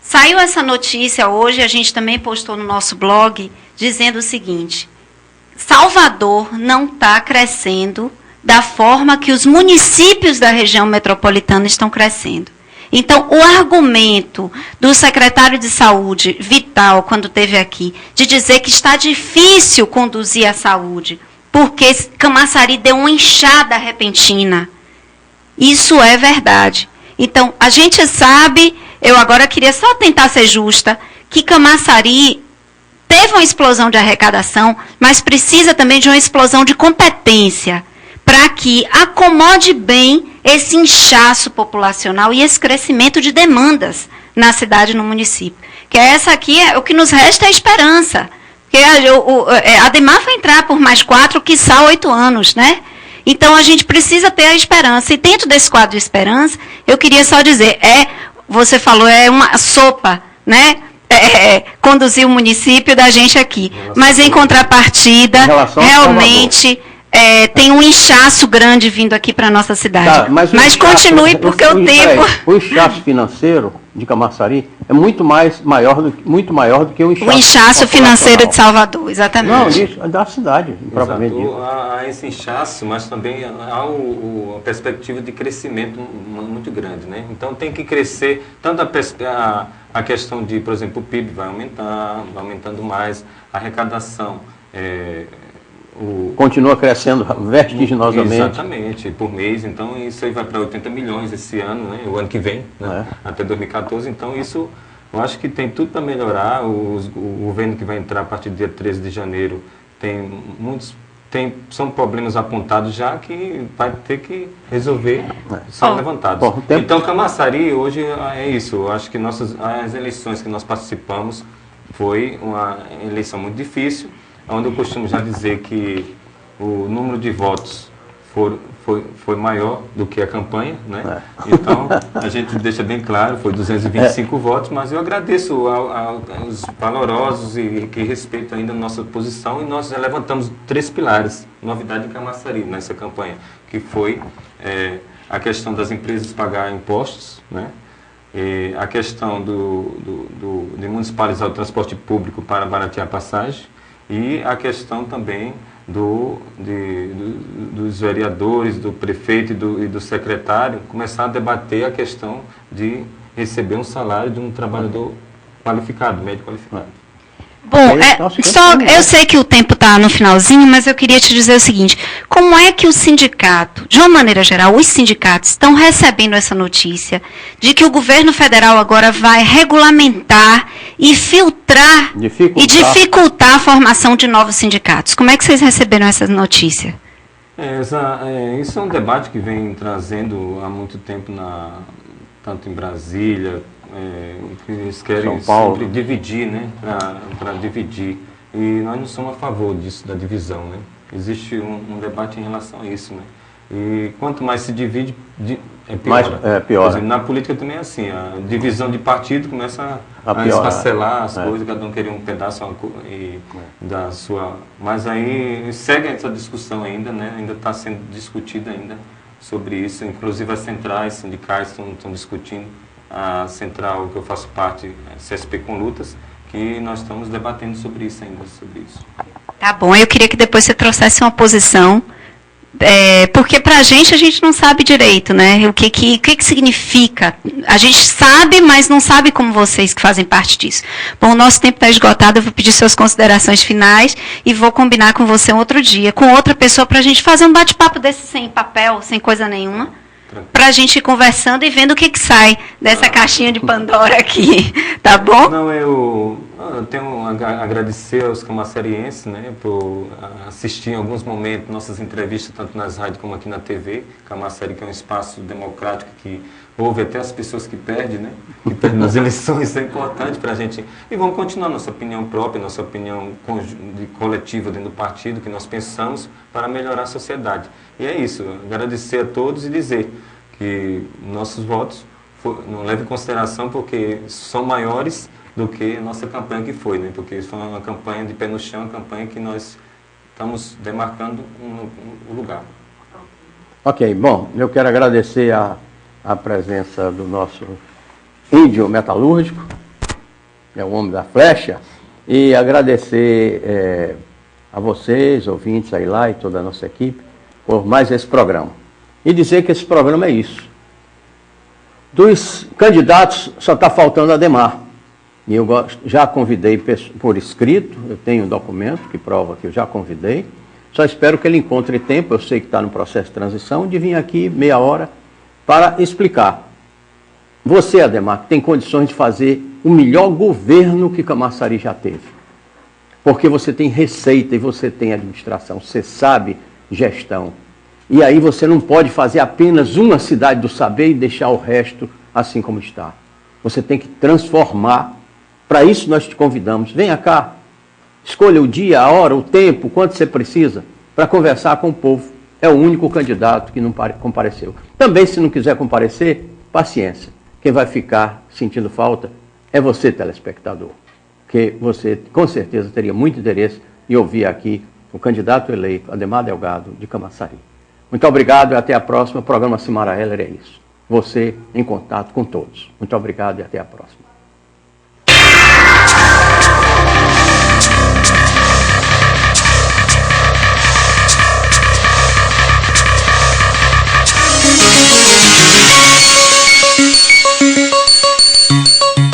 Saiu essa notícia hoje, a gente também postou no nosso blog, dizendo o seguinte: Salvador não está crescendo da forma que os municípios da região metropolitana estão crescendo. Então, o argumento do secretário de Saúde, Vital, quando esteve aqui, de dizer que está difícil conduzir a saúde, porque Camaçari deu uma inchada repentina. Isso é verdade. Então, a gente sabe, eu agora queria só tentar ser justa, que Camaçari teve uma explosão de arrecadação, mas precisa também de uma explosão de competência, para que acomode bem esse inchaço populacional e esse crescimento de demandas na cidade e no município. Que essa aqui, o que nos resta é a esperança. Porque a Ademar vai entrar por mais 4, quiçá 8 anos, né? Então, a gente precisa ter a esperança. E dentro desse quadro de esperança, eu queria só dizer, você falou, é uma sopa, né? Conduzir o município da gente aqui. Mas, em contrapartida, realmente... tem um inchaço grande vindo aqui para a nossa cidade. Tá, mas continue, porque o tempo... O inchaço financeiro de Camaçari é muito maior do que o inchaço financeiro de Salvador, exatamente. Não, isso é da cidade, propriamente dito. Há esse inchaço, mas também há a perspectiva de crescimento muito grande, né? Então tem que crescer, tanto a questão de, por exemplo, o PIB vai aumentando mais, a arrecadação... Continua crescendo vertiginosamente. Exatamente, por mês. Então, isso aí vai para 80 milhões esse ano, né? O ano que vem, né? Até 2014. Então, isso eu acho que tem tudo para melhorar. O governo que vai entrar a partir do dia 13 de janeiro são problemas apontados já que vai ter que resolver, são levantados. Então, Camaçari, hoje é isso. Eu acho que as eleições que nós participamos foi uma eleição muito difícil, onde eu costumo já dizer que o número de votos foi maior do que a campanha, né? Então, a gente deixa bem claro, foi 225 votos, mas eu agradeço aos valorosos e que respeitam ainda a nossa posição, e nós já levantamos 3 pilares, novidade em Camaçari nessa campanha, que foi a questão das empresas pagar impostos, né? E a questão de municipalizar o transporte público para baratear a passagem, e a questão também dos vereadores, do prefeito e do secretário começar a debater a questão de receber um salário de um trabalhador qualificado, médico qualificado. Bom, eu sei que o tempo está no finalzinho, mas eu queria te dizer o seguinte, como é que o sindicato, de uma maneira geral, os sindicatos estão recebendo essa notícia de que o governo federal agora vai regulamentar e filtrar e dificultar a formação de novos sindicatos? Como é que vocês receberam essa notícia? Isso é um debate que vem trazendo há muito tempo, tanto em Brasília, que eles querem sempre dividir, né? Para dividir. E nós não somos a favor disso, da divisão, né? Existe um debate em relação a isso, né? E quanto mais se divide, é pior. Por exemplo, na política também é assim, a divisão de partido começa a esfacelar as coisas, cada um queria um pedaço da sua... Mas aí segue essa discussão ainda, né? Ainda está sendo discutida ainda sobre isso, inclusive as centrais sindicais estão discutindo. A central que eu faço parte, CSP com Lutas, que nós estamos debatendo sobre isso ainda, Tá bom, eu queria que depois você trouxesse uma posição, porque para a gente não sabe direito, né, o que significa. A gente sabe, mas não sabe como vocês que fazem parte disso. Bom, o nosso tempo está esgotado, eu vou pedir suas considerações finais e vou combinar com você um outro dia, com outra pessoa, para a gente fazer um bate-papo desse sem papel, sem coisa nenhuma. Para a gente ir conversando e vendo o que sai dessa caixinha de Pandora aqui, tá bom? Não, eu tenho a agradecer aos camaçarienses, né, por assistir em alguns momentos nossas entrevistas, tanto nas rádios como aqui na TV. Camaçari, que é um espaço democrático que houve até as pessoas que perdem, né, que perdem nas eleições, isso é importante para a gente. E vamos continuar nossa opinião própria, nossa opinião coletiva dentro do partido, que nós pensamos para melhorar a sociedade. E é isso, agradecer a todos e dizer que nossos votos não levem em consideração porque são maiores do que a nossa campanha que foi, né? Porque isso foi uma campanha de pé no chão, uma campanha que nós estamos demarcando um lugar. Ok, bom, eu quero agradecer a presença do nosso índio metalúrgico, é o homem da flecha, e agradecer a vocês, ouvintes aí lá e toda a nossa equipe, por mais esse programa. E dizer que esse programa é isso. Dos candidatos, só está faltando a Ademar. E eu já convidei por escrito, eu tenho um documento que prova que eu já convidei. Só espero que ele encontre tempo, eu sei que está no processo de transição, de vir aqui meia hora para explicar. Você, Ademar, tem condições de fazer o melhor governo que Camaçari já teve. Porque você tem receita e você tem administração, você sabe gestão. E aí você não pode fazer apenas uma cidade do saber e deixar o resto assim como está. Você tem que transformar. Para isso nós te convidamos. Venha cá, escolha o dia, a hora, o tempo, quanto você precisa para conversar com o povo. É o único candidato que não compareceu. Também, se não quiser comparecer, paciência. Quem vai ficar sentindo falta é você, telespectador. Porque você, com certeza, teria muito interesse em ouvir aqui o candidato eleito, Ademar Delgado, de Camaçari. Muito obrigado e até a próxima. O programa Cimara Heller é isso. Você em contato com todos. Muito obrigado e até a próxima.